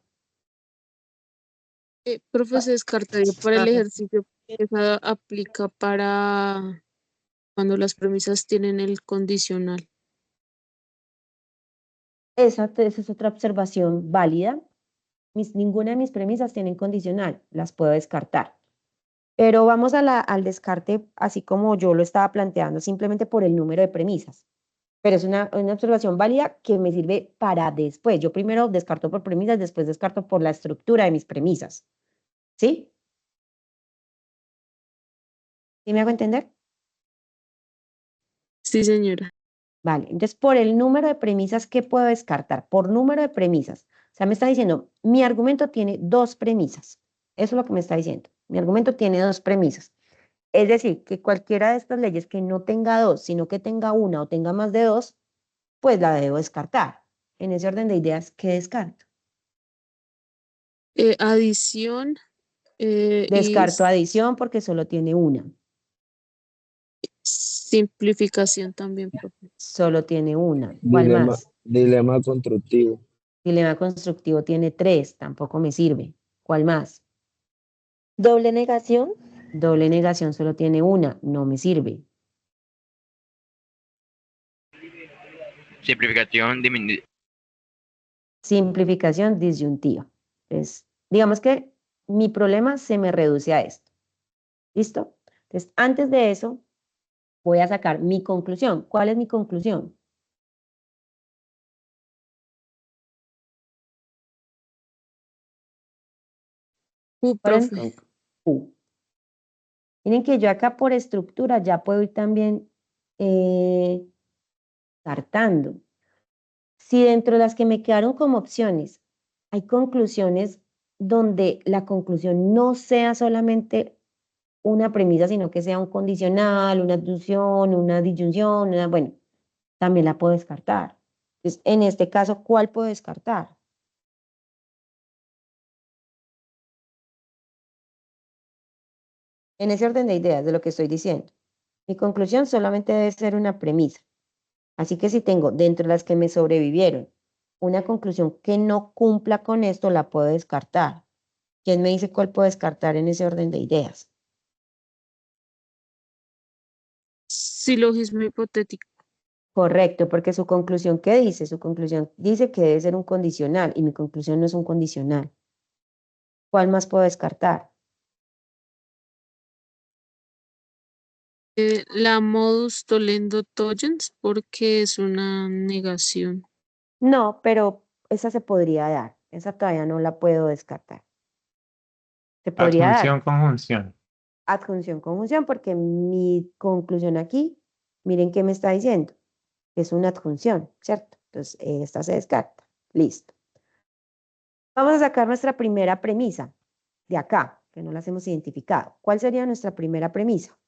Profe, se descartaría para el Ah, ejercicio. Esa aplica para cuando las premisas tienen el condicional. esa es otra observación válida. Ninguna de mis premisas tienen condicional, las puedo descartar. Pero vamos al descarte así como yo lo estaba planteando, simplemente por el número de premisas. Pero es una observación válida que me sirve para después. Yo primero descarto por premisas, después descarto por la estructura de mis premisas. ¿Sí? ¿Sí me hago entender? Sí, señora. Vale, entonces por el número de premisas, ¿qué puedo descartar? Por número de premisas. O sea, me está diciendo, mi argumento tiene dos premisas. Eso es lo que me está diciendo. Mi argumento tiene dos premisas. Es decir, que cualquiera de estas leyes que no tenga dos, sino que tenga una o tenga más de dos, pues la debo descartar. En ese orden de ideas, ¿qué descarto? Adición y Descarto adición porque solo tiene una. simplificación también, profe. Solo tiene una. ¿Cuál más? Dilema constructivo. Dilema constructivo tiene tres, tampoco me sirve. ¿Cuál más? Doble negación. Doble negación solo tiene una, no me sirve. Simplificación disminuida. Simplificación disyuntiva. Entonces, digamos que mi problema se me reduce a esto. ¿Listo? Entonces, antes de eso, voy a sacar mi conclusión. ¿Cuál es mi conclusión? ¿Cuál es mi Profe. Q? Miren que yo acá por estructura ya puedo ir también descartando. Si dentro de las que me quedaron como opciones hay conclusiones donde la conclusión no sea solamente una premisa, sino que sea un condicional, una aducción, una disyunción, bueno, también la puedo descartar. Entonces, en este caso, ¿cuál puedo descartar? En ese orden de ideas de lo que estoy diciendo. Mi conclusión solamente debe ser una premisa. Así que si tengo dentro de las que me sobrevivieron una conclusión que no cumpla con esto, la puedo descartar. ¿Quién me dice cuál puedo descartar en ese orden de ideas? Silogismo hipotético. Correcto, porque su conclusión, ¿qué dice? Su conclusión dice que debe ser un condicional y mi conclusión no es un condicional. ¿Cuál más puedo descartar? La modus tollendo tollens porque es una negación. No, pero esa se podría dar. Esa todavía no la puedo descartar. Se podría dar Adjunción, conjunción. adjunción, conjunción, porque mi conclusión aquí, miren qué me está diciendo. Es una adjunción, ¿cierto? Entonces, esta se descarta. Listo. Vamos a sacar nuestra primera premisa de acá, que no las hemos identificado. ¿Cuál sería nuestra primera premisa?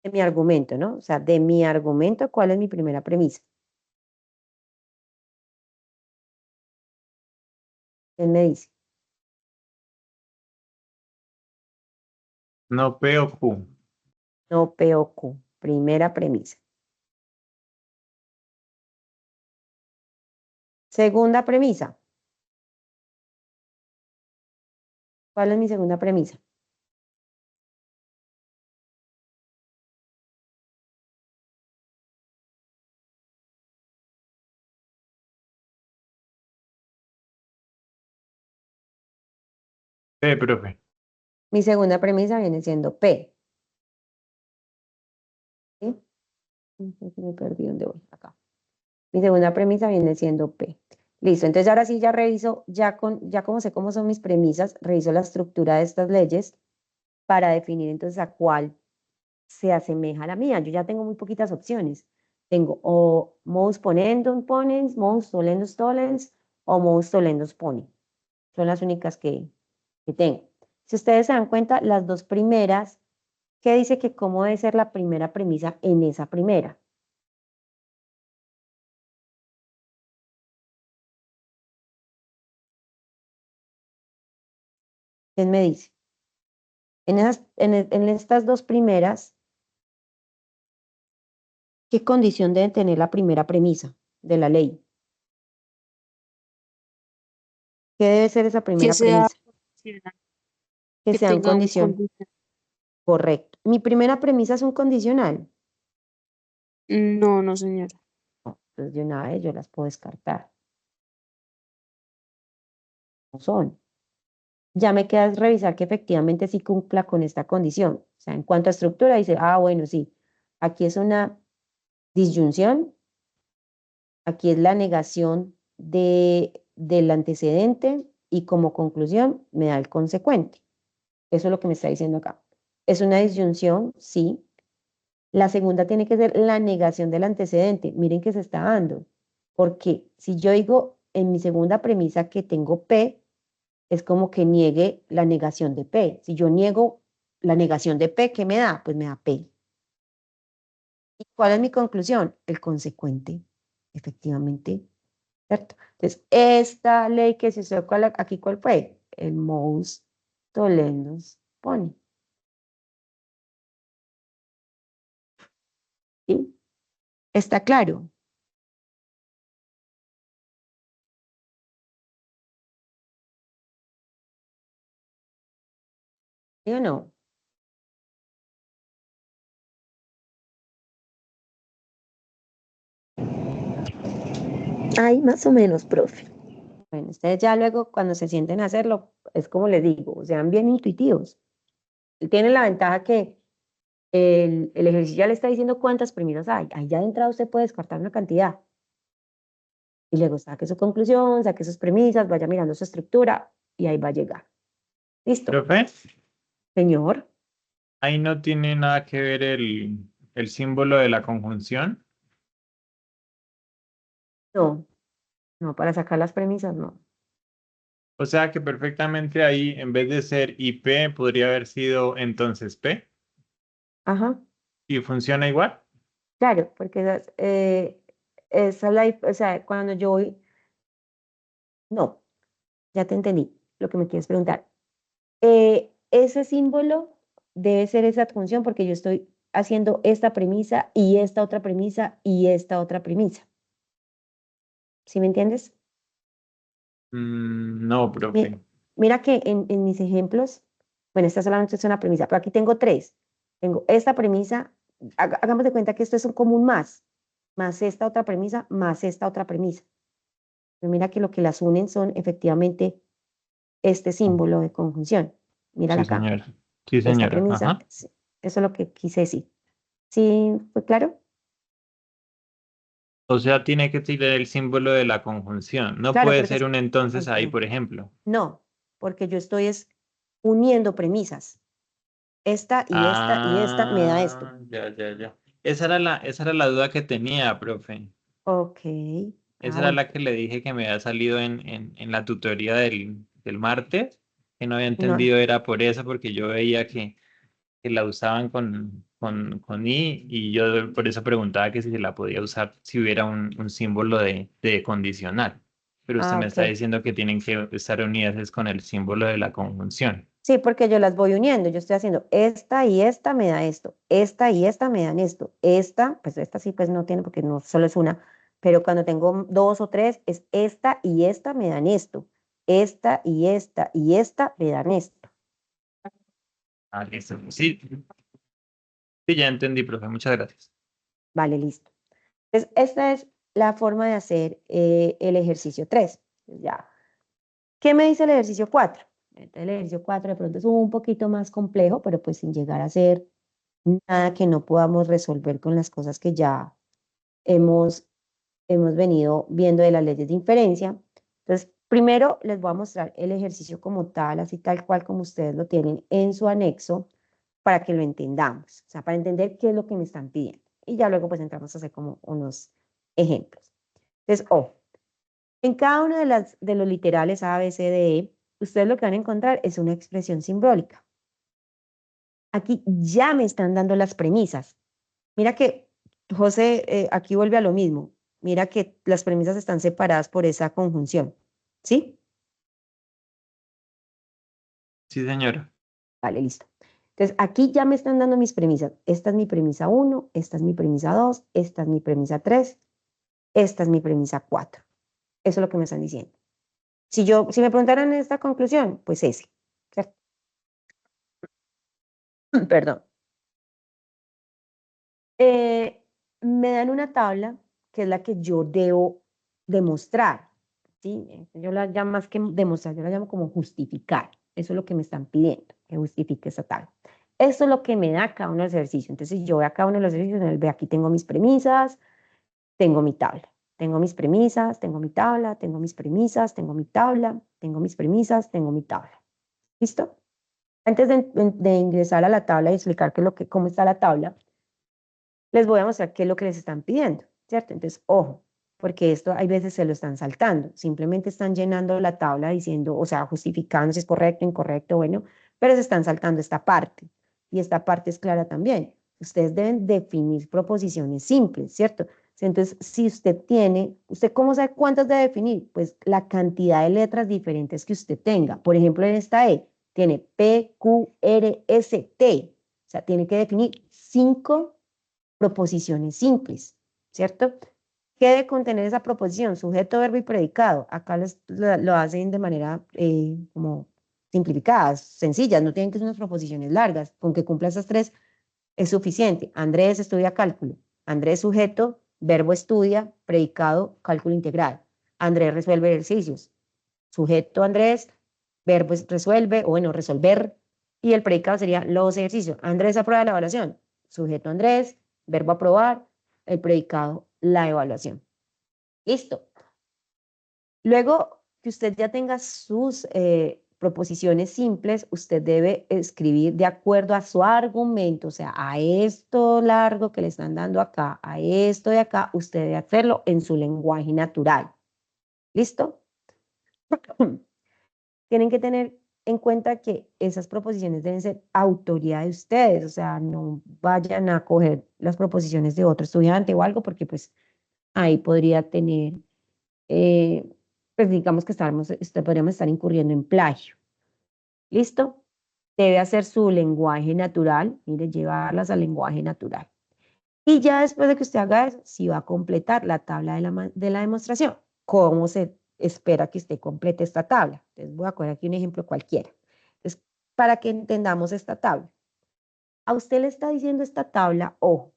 De mi argumento, ¿no? O sea, de mi argumento, ¿cuál es mi primera premisa? ¿Quién me dice? No P o Q. No, P o Q. Primera premisa. Segunda premisa. ¿Cuál es mi segunda premisa? Profe. Mi segunda premisa viene siendo P. ¿Sí? Me perdí dónde voy. Acá. Mi segunda premisa viene siendo P. Listo, entonces ahora sí ya reviso, ya como sé cómo son mis premisas, reviso la estructura de estas leyes para definir entonces a cuál se asemeja a la mía. Yo ya tengo muy poquitas opciones. Tengo o mos ponendum ponens, mos tollendus tollens o mos tollendus poni. Son las únicas que tengo. Si ustedes se dan cuenta, las dos primeras, ¿qué dice que cómo debe ser la primera premisa en esa primera? ¿Quién me dice? En estas dos primeras, ¿qué condición debe tener la primera premisa de la ley? ¿Qué debe ser esa Que primera sea premisa? condicional, Que que sea un tenga un condición. condicional. Correcto. Mi primera premisa es un condicional. No, no, señora. No, entonces de una vez yo las puedo descartar. No son. Ya me queda es revisar que efectivamente sí cumpla con esta condición. O sea, en cuanto a estructura, dice, bueno, sí, aquí es una disyunción, aquí es la negación del antecedente y como conclusión me da el consecuente. Eso es lo que me está diciendo acá. Es una disyunción, sí. La segunda tiene que ser la negación del antecedente. Miren que se está dando. Porque si yo digo en mi segunda premisa que tengo P, es como que niegue la negación de P. Si yo niego la negación de P, ¿qué me da? Pues me da P. ¿Y cuál es mi conclusión? El consecuente, efectivamente, ¿cierto? Entonces, esta ley que se usó aquí, ¿cuál fue? El mos tollendus pone. ¿Sí? ¿Está claro? ¿Sí o no? Ay, más o menos, profe. Bueno, ustedes ya luego cuando se sienten a hacerlo, es como les digo, sean bien intuitivos. Tienen la ventaja que el ejercicio ya le está diciendo cuántas premisas hay. Ahí ya de entrada usted puede descartar una cantidad. Y luego saque su conclusión, saque sus premisas, vaya mirando su estructura y ahí va a llegar. ¿Listo? Profe, Señor, ahí no tiene nada que ver el símbolo de la conjunción. no, no, para sacar las premisas, no. O sea que perfectamente ahí, en vez de ser IP, podría haber sido entonces P. Ajá, ¿Y funciona igual? claro, porque esa es o sea, cuando yo voy, no, ya te entendí lo que me quieres preguntar. Ese símbolo debe ser esa función porque yo estoy haciendo esta premisa y esta otra premisa y esta otra premisa. ¿Sí me entiendes? No, profe. Mira que en mis ejemplos, bueno, esta solamente es una premisa, pero aquí tengo tres. Tengo esta premisa, hagamos de cuenta que esto es un común más esta otra premisa, más esta otra premisa. Pero mira que lo que las unen son efectivamente este símbolo de conjunción. Mírala Sí, acá. señora. Sí, Esta señora. premisa, Ajá. sí, eso es lo que quise decir. ¿Sí fue claro? O sea, tiene que tener el símbolo de la conjunción. No Claro, puede porque ser es un entonces ahí, conjunción. por ejemplo. No, porque yo estoy uniendo premisas. Esta y esta me da esto. Ya, ya, ya. Esa era la duda que tenía, profe. Ok. Esa era Bueno. la que le dije que me había salido en la tutoría del martes, que no había No, entendido, era por eso, porque yo veía que la usaban con I y yo por eso preguntaba que si se la podía usar si hubiera un símbolo de condicional. Pero usted me está ok. diciendo que tienen que estar unidas es con el símbolo de la conjunción. Sí, porque yo las voy uniendo. Yo estoy haciendo esta y esta me da esto. Esta y esta me dan esto. Esta, pues esta sí, pues no tiene porque no solo es una. Pero cuando tengo dos o tres, es esta y esta me dan esto. esta y esta y esta me dan esto. Ah, listo. Sí, sí, ya entendí, profe. Muchas gracias. Vale, listo. Entonces, esta es la forma de hacer el ejercicio 3. Ya. ¿Qué me dice el ejercicio 4? Entonces, el ejercicio 4 de pronto es un poquito más complejo, pero pues sin llegar a ser nada que no podamos resolver con las cosas que ya hemos venido viendo de las leyes de inferencia. Entonces, primero les voy a mostrar el ejercicio como tal, así tal cual como ustedes lo tienen en su anexo, para que lo entendamos, o sea, para entender qué es lo que me están pidiendo. Y ya luego pues entramos a hacer como unos ejemplos. Entonces, ojo, en cada uno de los literales A, B, C, D, E, ustedes lo que van a encontrar es una expresión simbólica. Aquí ya me están dando las premisas. Mira que, José, aquí vuelve a lo mismo. Mira que las premisas están separadas por esa conjunción. ¿Sí? Sí, señora. Vale, listo. Entonces, aquí ya me están dando mis premisas. Esta es mi premisa 1, esta es mi premisa 2, esta es mi premisa 3, esta es mi premisa 4. Eso es lo que me están diciendo. Si me preguntaran esta conclusión, pues ese. ¿Cierto? Perdón. Me dan una tabla que es la que yo debo demostrar. ¿Sí? Yo la llamo más que demostrar, yo la llamo como justificar. Eso es lo que me están pidiendo, que justifique esa tabla. Eso es lo que me da cada uno de los ejercicios. Entonces, yo voy a cada uno de los ejercicios, en el ve, aquí tengo mis premisas, tengo mi tabla. Tengo mis premisas, tengo mi tabla, tengo mis premisas, tengo mi tabla, tengo mis premisas, tengo mi tabla. ¿Listo? Antes de ingresar a la tabla y explicar cómo está la tabla, les voy a mostrar qué es lo que les están pidiendo, ¿cierto? Entonces, ojo, porque esto hay veces se lo están saltando, simplemente están llenando la tabla diciendo, o sea, justificando si es correcto, incorrecto, bueno, pero se están saltando esta parte. Y esta parte es clara también. Ustedes deben definir proposiciones simples, ¿cierto? Entonces, si usted tiene, ¿usted cómo sabe cuántas debe definir? Pues la cantidad de letras diferentes que usted tenga. Por ejemplo, en esta E, tiene P, Q, R, S, T. O sea, tiene que definir 5 proposiciones simples, ¿cierto? ¿Qué debe contener esa proposición? Sujeto, verbo y predicado. Acá lo hacen de manera como simplificada, sencillas, no tienen que ser unas proposiciones largas. Con que cumpla esas 3 es suficiente. Andrés estudia cálculo. Andrés sujeto, verbo estudia, predicado, cálculo integral. Andrés resuelve ejercicios. Sujeto Andrés, verbo resuelve, o bueno, resolver, y el predicado sería los ejercicios. Andrés aprueba la evaluación. Sujeto Andrés, verbo aprobar, el predicado la evaluación. Listo. Luego que usted ya tenga sus proposiciones simples, usted debe escribir de acuerdo a su argumento, o sea, a esto largo que le están dando acá, a esto de acá, usted debe hacerlo en su lenguaje natural. ¿Listo? Tienen que tener en cuenta que esas proposiciones deben ser autoridad de ustedes, o sea, no vayan a coger las proposiciones de otro estudiante o algo, porque pues ahí podría tener, pues digamos que podríamos estar incurriendo en plagio. ¿Listo? Debe hacer su lenguaje natural, mire, llevarlas al lenguaje natural. Y ya después de que usted haga eso, sí va a completar la tabla de la demostración. ¿Cómo se espera que usted complete esta tabla? Entonces voy a coger aquí un ejemplo cualquiera. Entonces, para que entendamos esta tabla. A usted le está diciendo esta tabla, ojo,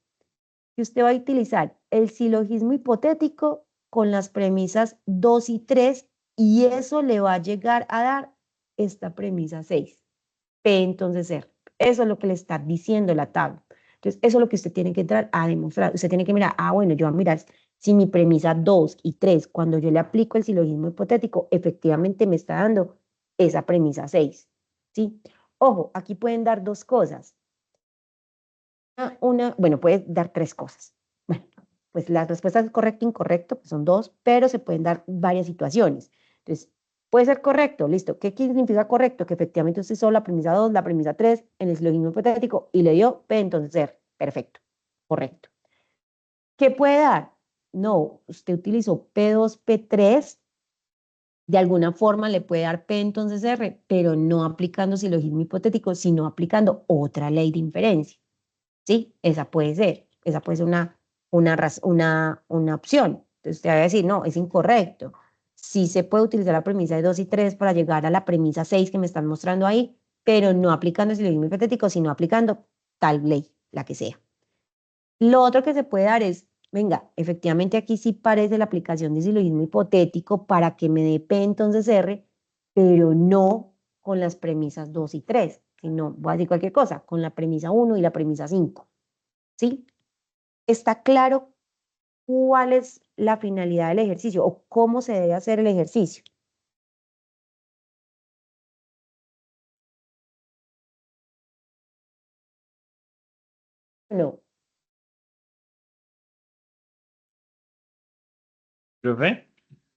que usted va a utilizar el silogismo hipotético con las premisas 2 y 3 y eso le va a llegar a dar esta premisa 6. P entonces R. Eso es lo que le está diciendo la tabla. Entonces, eso es lo que usted tiene que entrar a demostrar. Usted tiene que mirar, bueno, yo voy a mirar si mi premisa 2 y 3, cuando yo le aplico el silogismo hipotético, efectivamente me está dando esa premisa 6. ¿Sí? Ojo, aquí pueden dar dos cosas. Bueno, puede dar tres cosas. Bueno, pues las respuestas correcto e incorrecto, pues son dos, pero se pueden dar varias situaciones. Entonces, puede ser correcto, listo. ¿Qué significa correcto? Que efectivamente usted hizo la premisa 2, la premisa 3 en el silogismo hipotético y le dio P, entonces R. Perfecto, correcto. ¿Qué puede dar? No, usted utilizó P2, P3, de alguna forma le puede dar P entonces R, pero no aplicando silogismo hipotético, sino aplicando otra ley de inferencia. ¿Sí? Esa puede ser una opción. Entonces usted va a decir, no, es incorrecto. sí se puede utilizar la premisa de 2 y 3 para llegar a la premisa 6 que me están mostrando ahí, pero no aplicando el silogismo hipotético, sino aplicando tal ley, la que sea. Lo otro que se puede dar es, venga, efectivamente aquí sí parece la aplicación de silogismo hipotético para que me dé P entonces R, pero no con las premisas 2 y 3, sino, voy a decir cualquier cosa, con la premisa 1 y la premisa 5. ¿Sí? ¿Está claro cuál es la finalidad del ejercicio o cómo se debe hacer el ejercicio? No, Profe,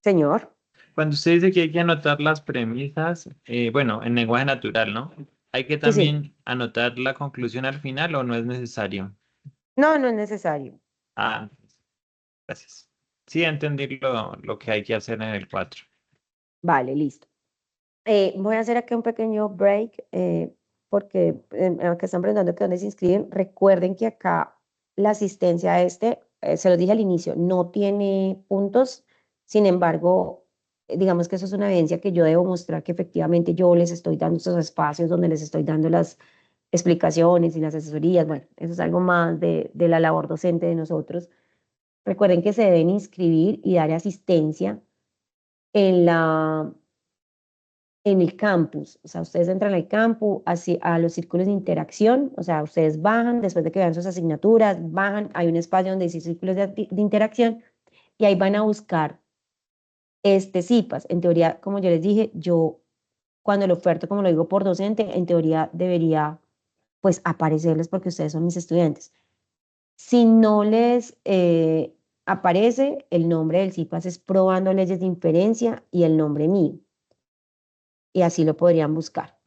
señor. cuando usted dice que hay que anotar las premisas, bueno, en lenguaje natural, ¿no? ¿Hay que Sí, sí. también anotar la conclusión al final o no es necesario? No, no es necesario. Ah, gracias. Sí, entendí lo que hay que hacer en el 4. Vale, listo. Voy a hacer aquí un pequeño break porque aunque están preguntando que dónde se inscriben, recuerden que acá la asistencia a se lo dije al inicio, no tiene puntos. Sin embargo, digamos que eso es una evidencia que yo debo mostrar que efectivamente yo les estoy dando esos espacios donde les estoy dando las explicaciones y las asesorías. Bueno, eso es algo más de la labor docente de nosotros. Recuerden que se deben inscribir y dar asistencia en en el campus. O sea, ustedes entran al campus, así, a los círculos de interacción, o sea, ustedes bajan, después de que vean sus asignaturas, bajan, hay un espacio donde dice círculos de interacción y ahí van a buscar CIPAS. En teoría, como yo les dije, yo cuando lo oferto, como lo digo por docente, en teoría debería pues aparecerles porque ustedes son mis estudiantes. Si no les aparece, el nombre del CIPAS es probando leyes de inferencia y el nombre mío. Y así lo podrían buscar.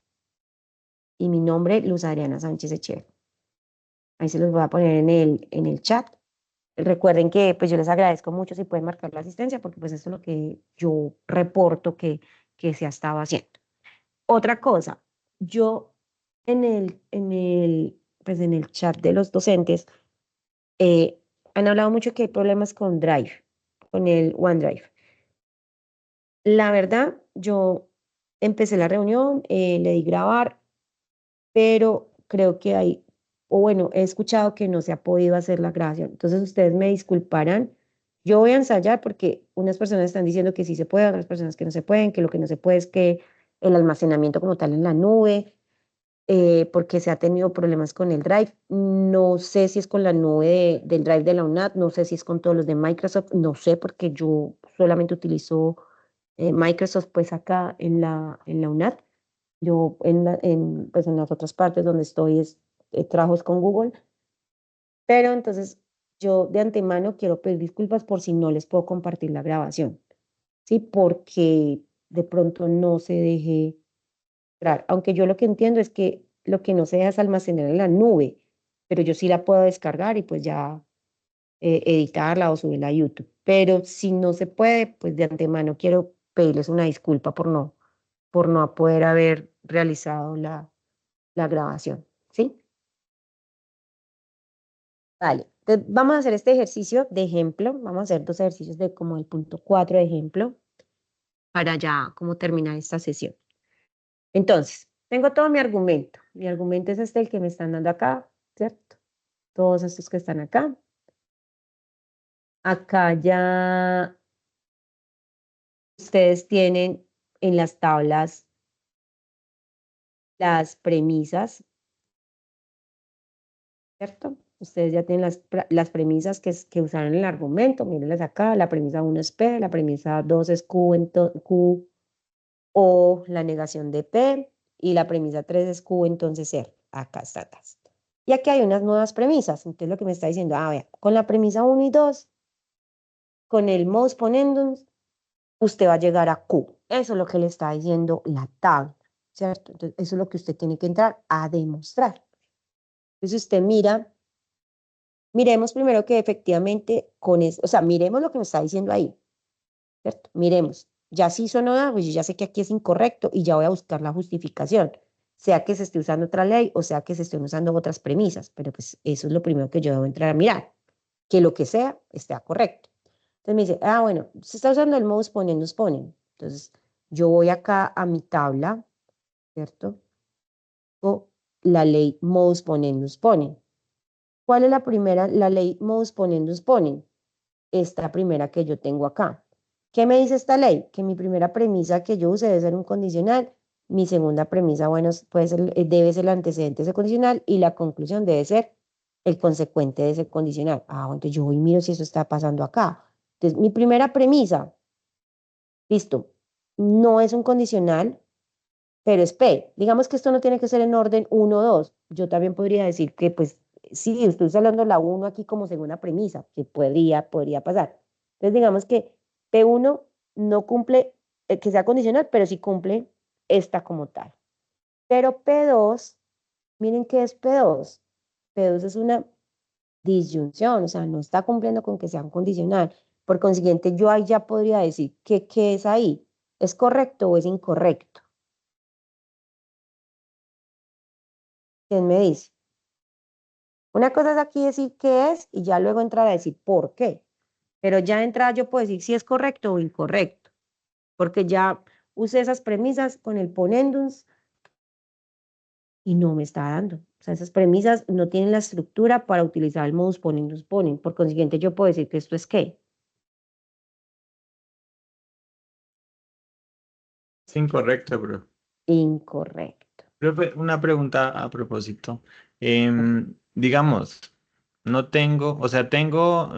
Y mi nombre, Luz Adriana Sánchez Echeverri. Ahí se los voy a poner en el chat. Recuerden que pues yo les agradezco mucho si pueden marcar la asistencia porque pues eso es lo que yo reporto que se ha estado haciendo. Otra cosa, yo pues en el chat de los docentes han hablado mucho que hay problemas con Drive, con el OneDrive. La verdad, yo empecé la reunión, le di grabar, pero creo que hay, o bueno, he escuchado que no se ha podido hacer la grabación. Entonces ustedes me disculparán. Yo voy a ensayar porque unas personas están diciendo que sí se puede, otras personas que no se pueden, que lo que no se puede es que el almacenamiento como tal en la nube, porque se ha tenido problemas con el Drive. No sé si es con la nube del Drive de la UNAD, no sé si es con todos los de Microsoft, no sé porque yo solamente utilizo Microsoft pues acá en la UNAD. Yo pues en las otras partes donde estoy trabajo es con Google, pero entonces yo de antemano quiero pedir disculpas por si no les puedo compartir la grabación, ¿sí? Porque de pronto no se deje entrar, aunque yo lo que entiendo es que lo que no se deja es almacenar en la nube, pero yo sí la puedo descargar y pues ya editarla o subirla a YouTube, pero si no se puede, pues de antemano quiero pedirles una disculpa por no poder haber realizado la grabación, ¿sí? Vale, entonces vamos a hacer este ejercicio de ejemplo, vamos a hacer dos ejercicios de como el punto 4 de ejemplo para ya como terminar esta sesión. Entonces, tengo todo mi argumento es el que me están dando acá, ¿cierto? Todos estos que están acá. Acá ya ustedes tienen en las tablas las premisas, ¿cierto? Ustedes ya tienen las premisas que usaron en el argumento, mírenlas acá, la premisa 1 es P, la premisa 2 es Q o la negación de P, y la premisa 3 es Q, entonces R, acá está. Y aquí hay unas nuevas premisas, entonces lo que me está diciendo, vea, con la premisa 1 y 2, con el modus ponendum, usted va a llegar a Q, eso es lo que le está diciendo la tabla, ¿cierto? Entonces eso es lo que usted tiene que entrar a demostrar. Entonces usted mira. Miremos primero que efectivamente con eso, o sea, miremos lo que me está diciendo ahí, ¿cierto? Miremos, ya si hizo no, pues yo ya sé que aquí es incorrecto y ya voy a buscar la justificación, sea que se esté usando otra ley o sea que se estén usando otras premisas, pero pues eso es lo primero que yo debo entrar a mirar, que lo que sea esté correcto. Entonces me dice, ah, bueno, se está usando el modus ponendus ponens. Entonces, yo voy acá a mi tabla, ¿cierto? O la ley modus ponendus ponen. ¿Cuál es la primera? La ley modus ponendus ponen. Esta primera que yo tengo acá. ¿Qué me dice esta ley? Que mi primera premisa que yo use debe ser un condicional. Mi segunda premisa, bueno, puede ser, debe ser el antecedente de ese condicional y la conclusión debe ser el consecuente de ese condicional. Ah, bueno, entonces yo voy y miro si eso está pasando acá. Entonces, mi primera premisa, listo, no es un condicional, pero es P. Digamos que esto no tiene que ser en orden 1 o 2. Yo también podría decir que, pues, sí, estoy hablando la 1 aquí como segunda premisa, que podría pasar. Entonces, digamos que P1 no cumple, que sea condicional, pero sí cumple esta como tal. Pero P2, miren qué es P2. P2 es una disyunción, o sea, no está cumpliendo con que sea un condicional. Por consiguiente, yo ahí ya podría decir que qué es ahí. ¿Es correcto o es incorrecto? ¿Quién me dice? Una cosa es aquí decir qué es y ya luego entrar a decir por qué. Pero ya de entrada yo puedo decir si es correcto o incorrecto, porque ya usé esas premisas con el ponendums y no me está dando. O sea, esas premisas no tienen la estructura para utilizar el modus ponendus ponen. Por consiguiente, yo puedo decir que esto es qué. Es incorrecto, bro. Incorrecto. Profe, una pregunta a propósito. Digamos, no tengo, o sea, tengo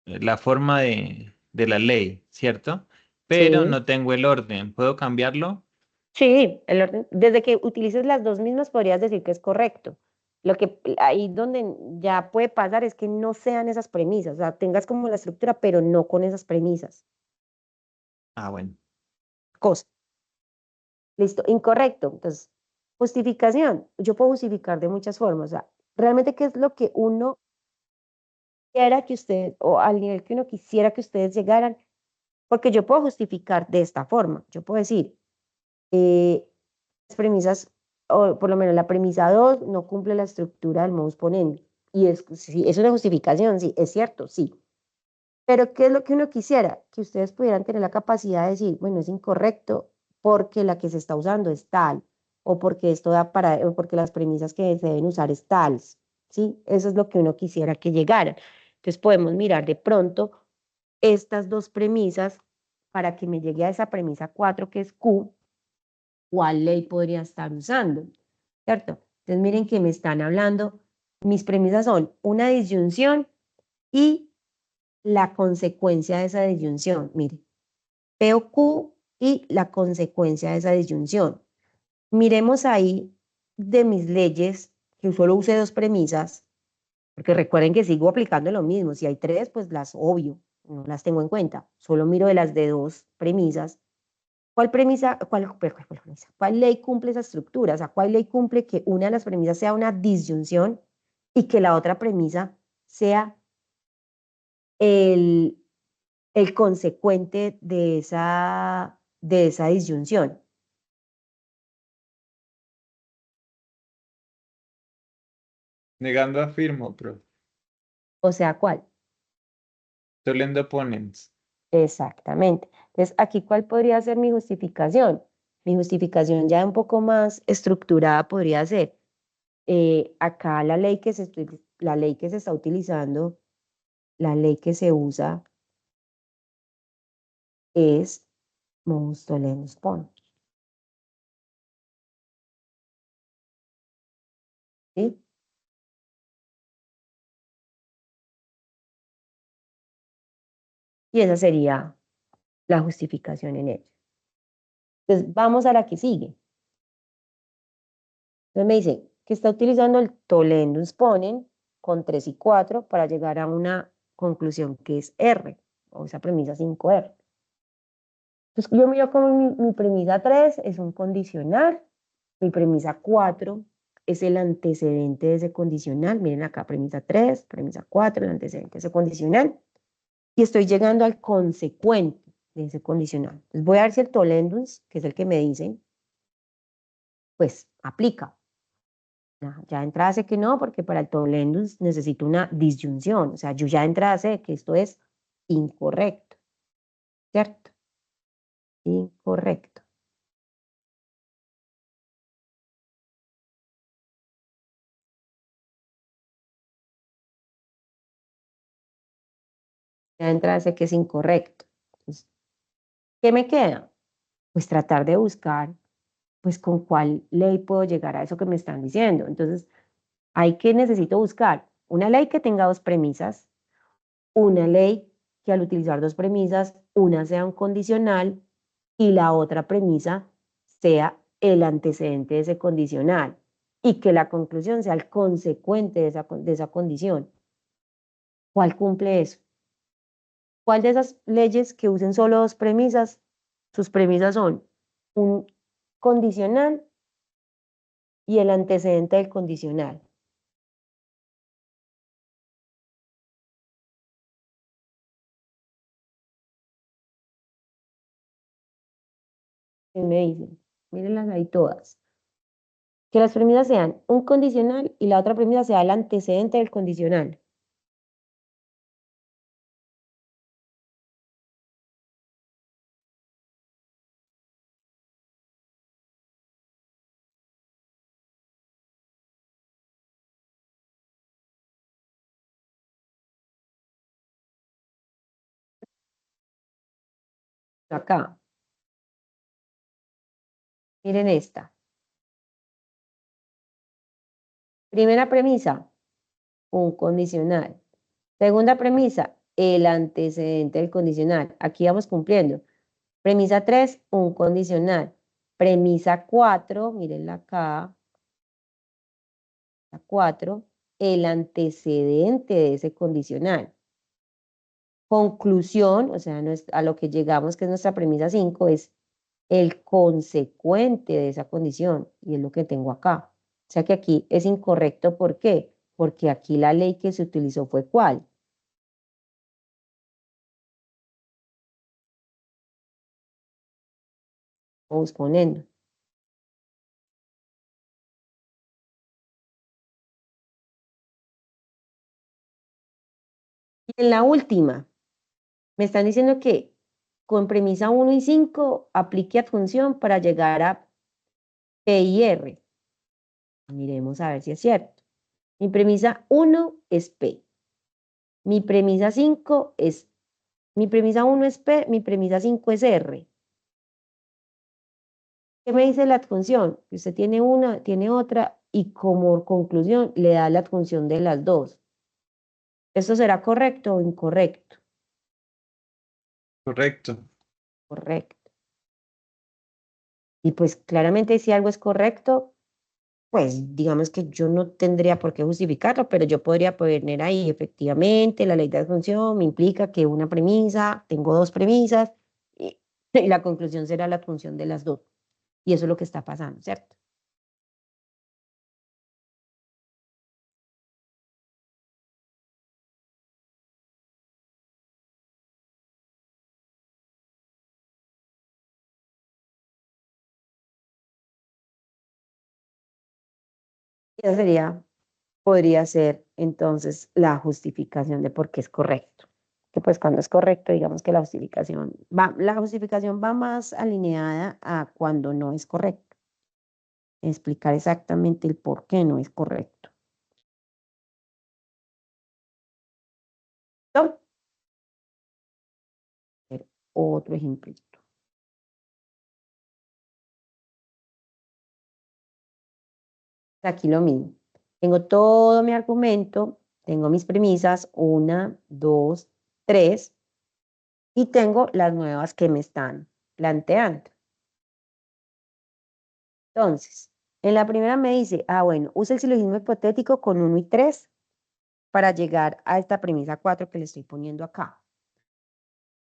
la forma de la ley, ¿cierto? Pero Sí, no tengo el orden. ¿Puedo cambiarlo? sí, el orden, desde que utilices las dos mismas podrías decir que es correcto. Lo que ahí donde ya puede pasar es que no sean esas premisas, o sea, tengas como la estructura, pero no con esas premisas. Ah, bueno. Cosa. Listo, incorrecto. Entonces, justificación. Yo puedo justificar de muchas formas. O sea, realmente, ¿qué es lo que uno quiera que ustedes, o al nivel que uno quisiera que ustedes llegaran? Porque yo puedo justificar de esta forma. Yo puedo decir, las premisas, o por lo menos la premisa 2 no cumple la estructura del modus ponendo. Y es, sí, es una justificación, sí, es cierto, sí. Pero ¿qué es lo que uno quisiera? Que ustedes pudieran tener la capacidad de decir, bueno, es incorrecto porque la que se está usando es tal, o porque esto da para, o porque las premisas que se deben usar es tales, ¿sí? Eso es lo que uno quisiera que llegaran. Entonces podemos mirar de pronto estas dos premisas para que me llegue a esa premisa 4 que es Q, ¿cuál ley podría estar usando? ¿Cierto? Entonces miren que me están hablando, mis premisas son una disyunción y la consecuencia de esa disyunción. Mire, P o Q y la consecuencia de esa disyunción. Miremos ahí de mis leyes, que solo use dos premisas, porque recuerden que sigo aplicando lo mismo. Si hay tres, pues las obvio, no las tengo en cuenta. Solo miro de las de dos premisas. ¿Cuál premisa, cuál ley cumple esa estructura? O sea, ¿cuál ley cumple que una de las premisas sea una disyunción y que la otra premisa sea el, el consecuente de esa disyunción? Negando afirmo, pero O sea, ¿cuál? tolendo opponents. Exactamente. Entonces, aquí, ¿cuál podría ser mi justificación? Mi justificación ya un poco más estructurada podría ser, acá la ley que se está utilizando, la ley que se usa es mons tollens pons, ¿sí? Y esa sería la justificación en ello. Entonces, vamos a la que sigue. Entonces me dice que está utilizando el tollendus ponen con 3 y 4 para llegar a una conclusión que es R, o esa premisa 5R. Entonces yo miro como mi premisa 3 es un condicional, mi premisa 4 es el antecedente de ese condicional. Miren acá, premisa 3, premisa 4, el antecedente de ese condicional. Y estoy llegando al consecuente de ese condicional. Entonces voy a ver si el tollendus, que es el que me dicen, pues aplica. Ya de entrada sé que no, porque para el tollendus necesito una disyunción. O sea, yo ya de entrada sé que esto es incorrecto, ¿cierto? Incorrecto. Ya de entrada sé que es incorrecto. Entonces, ¿qué me queda? Pues tratar de buscar, pues con cuál ley puedo llegar a eso que me están diciendo. Entonces, necesito buscar una ley que tenga dos premisas, una ley que al utilizar dos premisas, una sea un condicional y la otra premisa sea el antecedente de ese condicional y que la conclusión sea el consecuente de esa condición. ¿Cuál cumple eso? ¿Cuál de esas leyes que usen solo dos premisas? Sus premisas son un condicional y el antecedente del condicional. ¿Qué me dicen? Mírenlas ahí todas. Que las premisas sean un condicional y la otra premisa sea el antecedente del condicional. Acá, miren esta. Primera premisa, un condicional. Segunda premisa, el antecedente del condicional. Aquí vamos cumpliendo. Premisa 3, un condicional. Premisa 4, mírenla acá. La 4, el antecedente de ese condicional. Conclusión, o sea, a lo que llegamos, que es nuestra premisa 5, es el consecuente de esa condición, y es lo que tengo acá. O sea que aquí es incorrecto, ¿por qué? Porque aquí la ley que se utilizó fue ¿cuál? Vamos poniendo. Y en la última, me están diciendo que con premisa 1 y 5 aplique adjunción para llegar a P y R. Miremos a ver si es cierto. Mi premisa 1 es P. Mi premisa 5 es, mi premisa 1 es P, mi premisa 5 es R. ¿Qué me dice la adjunción? Que usted tiene una, tiene otra y como conclusión le da la adjunción de las dos. ¿Esto será correcto o incorrecto? Correcto. Correcto. Y pues claramente si algo es correcto, pues digamos que yo no tendría por qué justificarlo, pero yo podría poner ahí, efectivamente, la ley de adjunción me implica que una premisa, tengo dos premisas, y, y la conclusión será la adjunción de las dos. Y eso es lo que está pasando, ¿cierto? Y esa sería, podría ser entonces la justificación de por qué es correcto. Que pues cuando es correcto, digamos que la justificación va más alineada a cuando no es correcto. Explicar exactamente el por qué no es correcto. ¿No? Otro ejemplo. Aquí lo mismo. Tengo todo mi argumento, tengo mis premisas, 1, 2, 3, y tengo las nuevas que me están planteando. Entonces, en la primera me dice, bueno, usa el silogismo hipotético con 1 y 3 para llegar a esta premisa 4 que le estoy poniendo acá.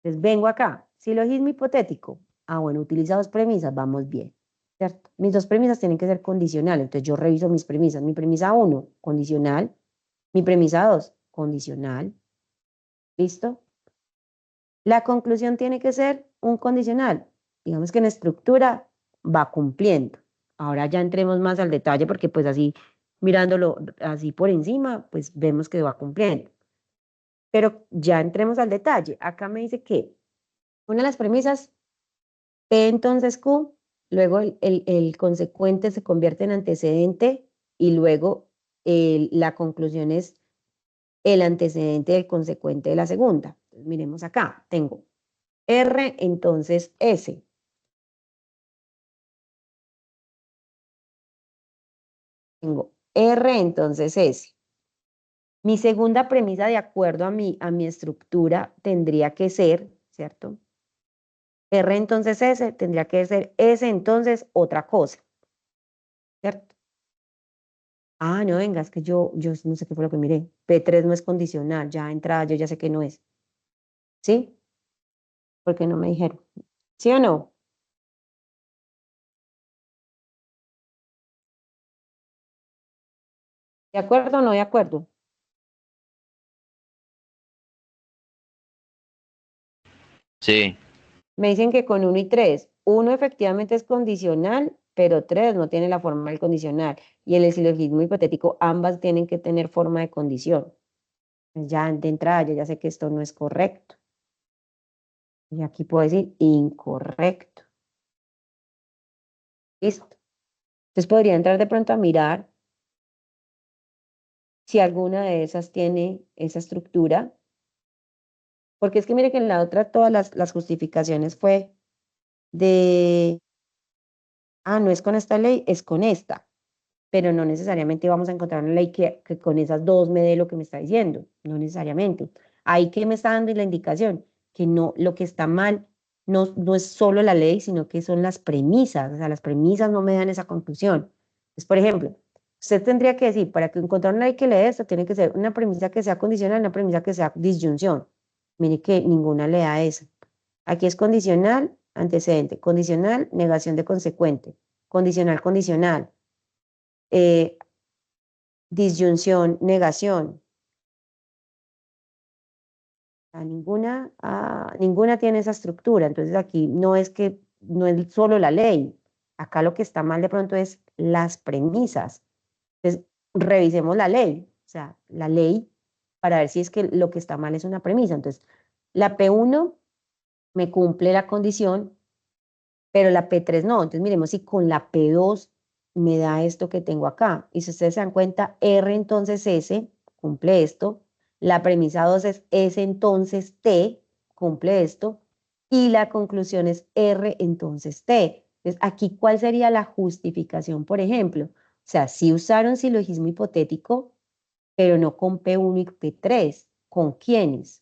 Entonces, vengo acá, silogismo hipotético. Bueno, utiliza dos premisas, vamos bien, ¿cierto? Mis dos premisas tienen que ser condicionales, entonces yo reviso mis premisas. Mi premisa 1, condicional. Mi premisa 2, condicional. ¿Listo? La conclusión tiene que ser un condicional. Digamos que en estructura va cumpliendo. Ahora ya entremos más al detalle porque pues así mirándolo así por encima, pues vemos que va cumpliendo. Pero ya entremos al detalle. Acá me dice que una de las premisas, P entonces Q, luego el consecuente se convierte en antecedente y luego la conclusión es el antecedente del consecuente de la segunda. Entonces, miremos acá, tengo R entonces S. Tengo R entonces S. Mi segunda premisa, de acuerdo a mi estructura, tendría que ser, ¿cierto? R entonces S tendría que ser S entonces otra cosa, ¿cierto? Ah, no, venga, es que yo no sé qué fue lo que miré. P3 no es condicional, ya entrada, yo ya sé que no es. ¿Sí? Porque no me dijeron. ¿Sí o no? ¿De acuerdo o no de acuerdo? Sí, Me dicen que con 1 y 3, 1 efectivamente es condicional, pero 3 no tiene la forma del condicional. Y en el silogismo hipotético ambas tienen que tener forma de condición. Pues ya de entrada yo ya sé que esto no es correcto. Y aquí puedo decir incorrecto. Listo. Entonces podría entrar de pronto a mirar si alguna de esas tiene esa estructura. Porque es que mire que en la otra todas las justificaciones fue de, no es con esta ley, es con esta. Pero no necesariamente vamos a encontrar una ley que con esas dos me dé lo que me está diciendo, no necesariamente. Ahí que me está dando la indicación, que no, lo que está mal no es solo la ley, sino que son las premisas, o sea, las premisas no me dan esa conclusión. Entonces, por ejemplo, usted tendría que decir, para que encontrar una ley que le dé esto, tiene que ser una premisa que sea condicional, una premisa que sea disyunción. Mire que ninguna le da eso. Aquí es condicional, antecedente, condicional, negación de consecuente, condicional, condicional, eh, disyunción, negación. Ninguna tiene esa estructura. Entonces aquí no es que, no es solo la ley. Acá lo que está mal de pronto es las premisas. Entonces, revisemos la ley. O sea, la ley para ver si es que lo que está mal es una premisa. Entonces, la P1 me cumple la condición, pero la P3 no. Entonces, miremos si con la P2 me da esto que tengo acá. Y si ustedes se dan cuenta, R entonces S cumple esto. La premisa 2 es S entonces T cumple esto. Y la conclusión es R entonces T. Entonces, aquí, ¿cuál sería la justificación, por ejemplo? O sea, sí usaron silogismo hipotético, pero no con P1 y P3. ¿Con quiénes?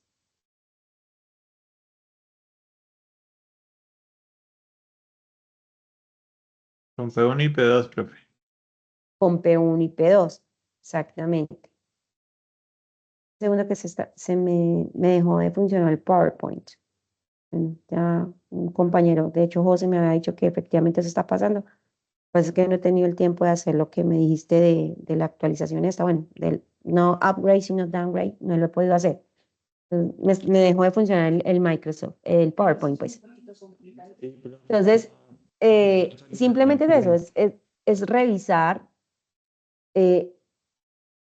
Con P1 y P2, profe. Con P1 y P2. Exactamente. Segundo que me dejó de funcionar el PowerPoint. Bueno, ya un compañero, de hecho José me había dicho que efectivamente eso está pasando. Pues es que no he tenido el tiempo de hacer lo que me dijiste de la actualización esta, bueno, del no upgrade sino downgrade, no lo he podido hacer. Entonces, me dejó de funcionar el Microsoft, el PowerPoint, pues. Entonces, simplemente es eso, es revisar, eh,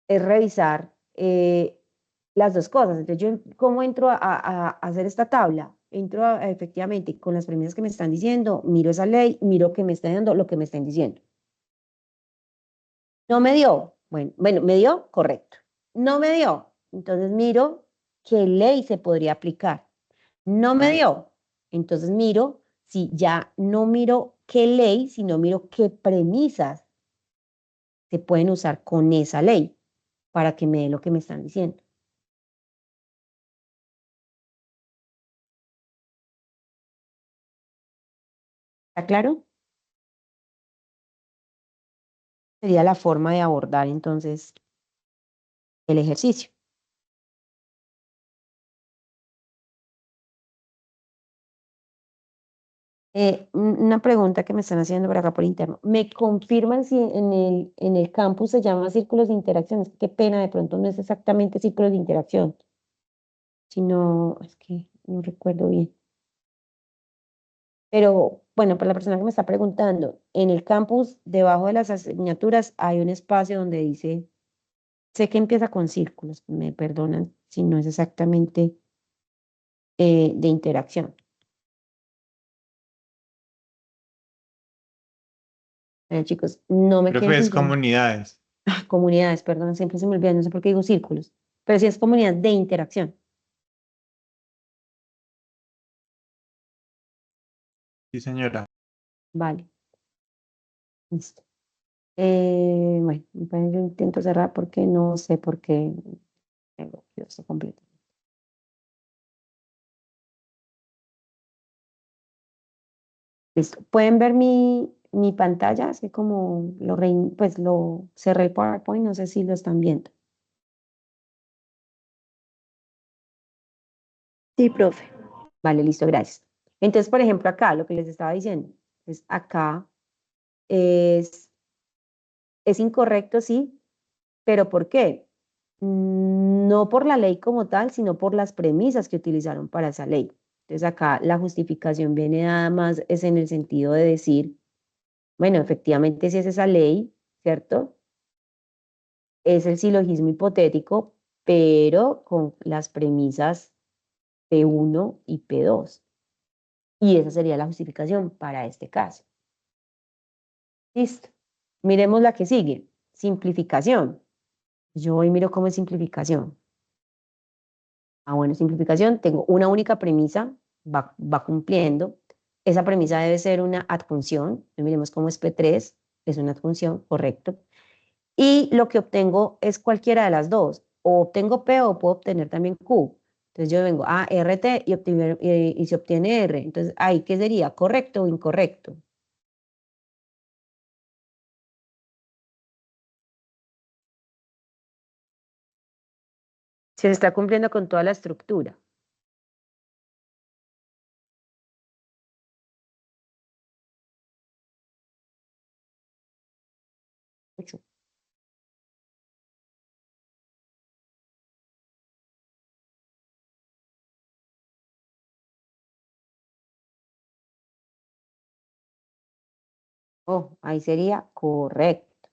es revisar las dos cosas. Entonces, yo, ¿cómo entro a hacer esta tabla? Entro efectivamente con las premisas que me están diciendo, miro esa ley, miro que me están dando lo que me están diciendo. No me dio, bueno, me dio, correcto. No me dio, entonces miro qué ley se podría aplicar. No me dio, entonces miro si ya no miro qué ley, sino miro qué premisas se pueden usar con esa ley para que me dé lo que me están diciendo. ¿Está claro? Sería la forma de abordar entonces el ejercicio. Una pregunta que me están haciendo por acá por interno. ¿Me confirman si en el campus se llama círculos de interacción? Es que qué pena, de pronto no es exactamente círculos de interacción, sino, es que no recuerdo bien. Pero bueno, para la persona que me está preguntando, en el campus, debajo de las asignaturas, hay un espacio donde dice, sé que empieza con círculos, me perdonan si no es exactamente de interacción. Chicos, no me Creo queden que es sin preguntas. comunidades. Comunidades, perdón, siempre se me olvida, no sé por qué digo círculos, pero sí es comunidad de interacción. Sí, señora. Vale, listo. Bueno, yo intento cerrar porque no sé por qué tengo esto completo. Listo. Pueden ver mi pantalla, así como pues lo cerré el PowerPoint, no sé si lo están viendo. Sí, profe. Vale, listo, gracias. Entonces, por ejemplo, acá lo que les estaba diciendo, es acá es, es incorrecto, sí, pero ¿por qué? No por la ley como tal, sino por las premisas que utilizaron para esa ley. Entonces, acá la justificación viene nada más, es en el sentido de decir, bueno, efectivamente sí es esa ley, ¿cierto? Es el silogismo hipotético, pero con las premisas P1 y P2. Y esa sería la justificación para este caso. Listo. Miremos la que sigue. Simplificación. Yo hoy miro cómo es simplificación. Bueno, simplificación. Tengo una única premisa, va cumpliendo. Esa premisa debe ser una adjunción. Entonces, miremos cómo es P3. Es una adjunción, correcto. Y lo que obtengo es cualquiera de las dos. O obtengo P o puedo obtener también Q. Entonces yo vengo a RT y se obtiene R. Entonces, ahí, ¿qué sería? ¿Correcto o incorrecto? Se está cumpliendo con toda la estructura. Mucho. Oh, ahí sería correcto.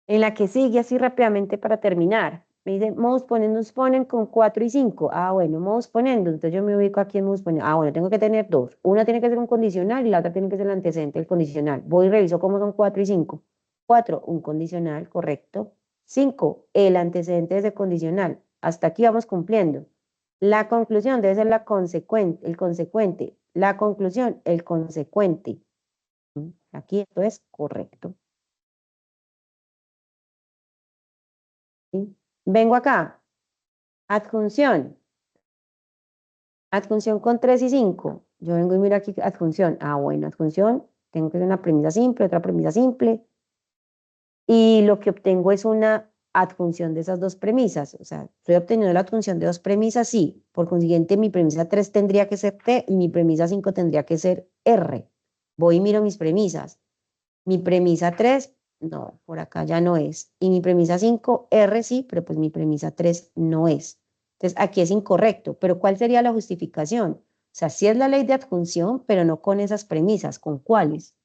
En la que sigue, así rápidamente para terminar. Me dice, modus ponendo, nos ponen con 4 y 5. Bueno, modus ponendo. Entonces yo me ubico aquí en modus ponendo. Bueno, tengo que tener dos. Una tiene que ser un condicional y la otra tiene que ser el antecedente del condicional. Voy y reviso cómo son 4 y 5. 4, un condicional, correcto. 5, el antecedente de ese condicional. Hasta aquí vamos cumpliendo. La conclusión debe ser la consecuente, el consecuente. La conclusión, el consecuente. Aquí esto es correcto. ¿Sí? Vengo acá. Adjunción. Adjunción con 3 y 5. Yo vengo y miro aquí adjunción. Bueno, adjunción. Tengo que hacer una premisa simple, otra premisa simple. Y lo que obtengo es una adjunción de esas dos premisas. O sea, estoy obteniendo la adjunción de dos premisas, sí. Por consiguiente, mi premisa 3 tendría que ser T y mi premisa 5 tendría que ser R. Voy y miro mis premisas. Mi premisa 3, no, por acá ya no es. Y mi premisa 5, R sí, pero pues mi premisa 3 no es. Entonces, aquí es incorrecto. Pero ¿cuál sería la justificación? O sea, sí es la ley de adjunción, pero no con esas premisas. ¿Con cuáles?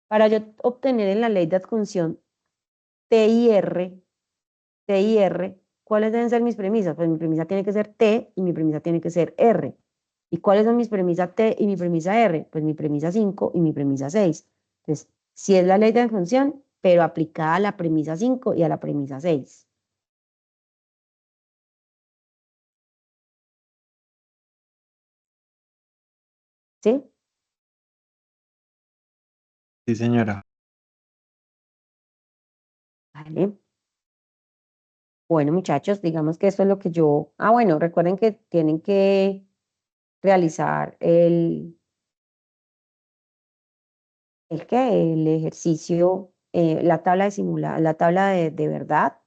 Para yo obtener en la ley de adjunción T y R, ¿cuáles deben ser mis premisas? Pues mi premisa tiene que ser T y mi premisa tiene que ser R. ¿Y cuáles son mis premisas T y mi premisa R? Pues mi premisa 5 y mi premisa 6. Entonces, sí es la ley de adjunción, pero aplicada a la premisa 5 y a la premisa 6. ¿Sí? Sí, señora. Vale. Bueno, muchachos, digamos que esto es lo que yo... bueno, recuerden que tienen que realizar el ejercicio, la tabla de la tabla de verdad.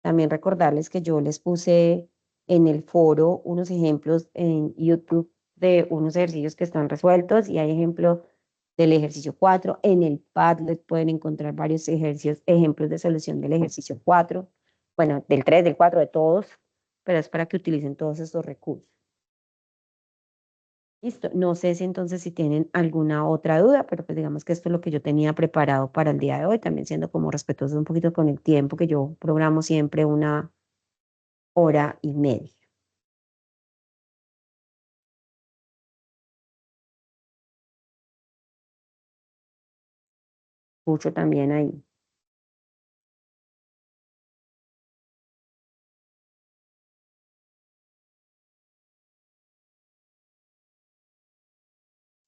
También recordarles que yo les puse en el foro unos ejemplos en YouTube de unos ejercicios que están resueltos y hay ejemplos del ejercicio 4. En el Padlet pueden encontrar varios ejercicios, ejemplos de solución del ejercicio 4. Bueno, del 3, del 4, de todos, pero es para que utilicen todos estos recursos. Listo. No sé si entonces si tienen alguna otra duda, pero pues digamos que esto es lo que yo tenía preparado para el día de hoy, también siendo como respetuoso un poquito con el tiempo, que yo programo siempre 1 hora y media. Escucho también ahí.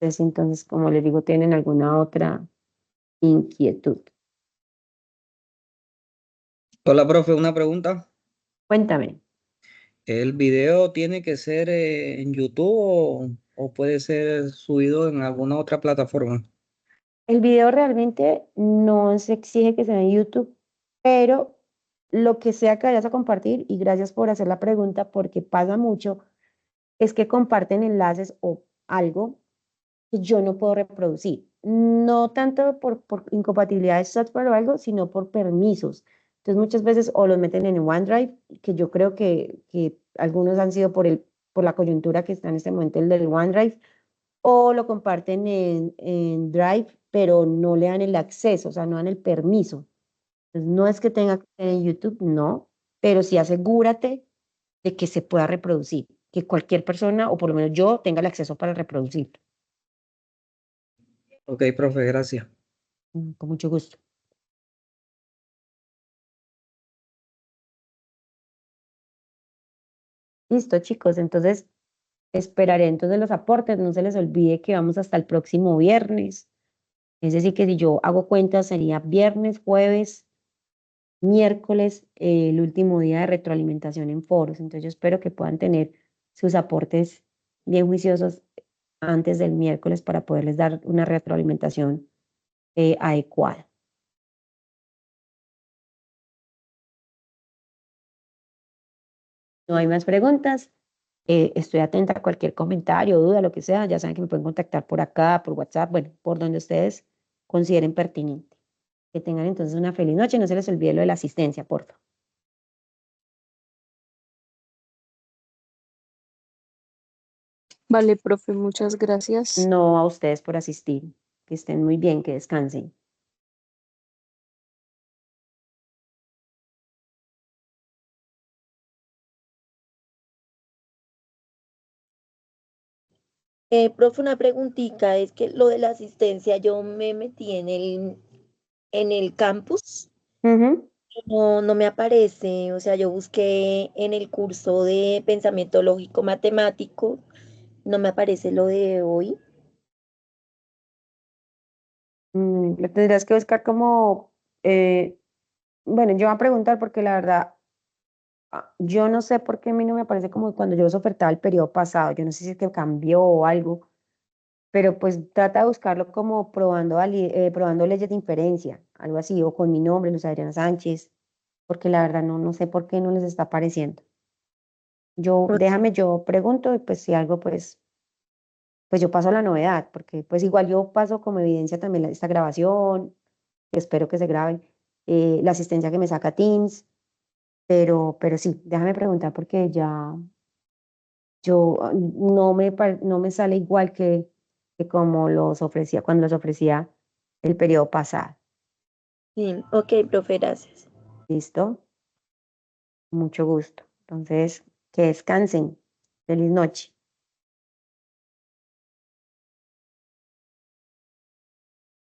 Entonces, como les digo, ¿tienen alguna otra inquietud? Hola, profe, una pregunta. Cuéntame. ¿El video tiene que ser en YouTube o puede ser subido en alguna otra plataforma? El video realmente no se exige que sea en YouTube, pero lo que sea que vayas a compartir, y gracias por hacer la pregunta, porque pasa mucho, es que comparten enlaces o algo que yo no puedo reproducir. No tanto por incompatibilidad de software o algo, sino por permisos. Entonces muchas veces o los meten en OneDrive, que yo creo que algunos han sido por la coyuntura que está en este momento el del OneDrive, o lo comparten en Drive, pero no le dan el acceso, o sea, no dan el permiso. Entonces, no es que tenga que ser en YouTube, no, pero sí asegúrate de que se pueda reproducir, que cualquier persona, o por lo menos yo, tenga el acceso para reproducir. Ok, profe, gracias. Con mucho gusto. Listo, chicos, entonces esperaré entonces los aportes, no se les olvide que vamos hasta el próximo viernes. Es decir, que si yo hago cuentas sería viernes, jueves, miércoles, el último día de retroalimentación en foros. Entonces yo espero que puedan tener sus aportes bien juiciosos antes del miércoles para poderles dar una retroalimentación adecuada. No hay más preguntas. Estoy atenta a cualquier comentario, duda, lo que sea. Ya saben que me pueden contactar por acá, por WhatsApp, bueno, por donde ustedes consideren pertinente. Que tengan entonces una feliz noche. No se les olvide lo de la asistencia, por favor. Vale, profe, muchas gracias. No a ustedes por asistir. Que estén muy bien, que descansen. Profe, una preguntita, es que lo de la asistencia, yo me metí en el campus, Ujú. no me aparece, o sea, yo busqué en el curso de pensamiento lógico matemático, no me aparece lo de hoy. Lo tendrías que buscar como, bueno, yo voy a preguntar porque la verdad, yo no sé por qué a mí no me aparece como cuando yo los ofertaba el periodo pasado. Yo no sé si es que cambió o algo, pero pues trata de buscarlo como probando, probando leyes de inferencia, algo así, o con mi nombre, Luz Adriana Sánchez, porque la verdad no sé por qué no les está apareciendo. Yo pregunto y pues si algo, pues yo paso la novedad, porque pues igual yo paso como evidencia también esta grabación, que espero que se grabe, la asistencia que me saca Teams, pero sí, déjame preguntar porque ya no me sale igual que como los ofrecía, cuando los ofrecía el periodo pasado. Sí, ok, profe, gracias. ¿Listo? Mucho gusto. Entonces, que descansen. Feliz noche.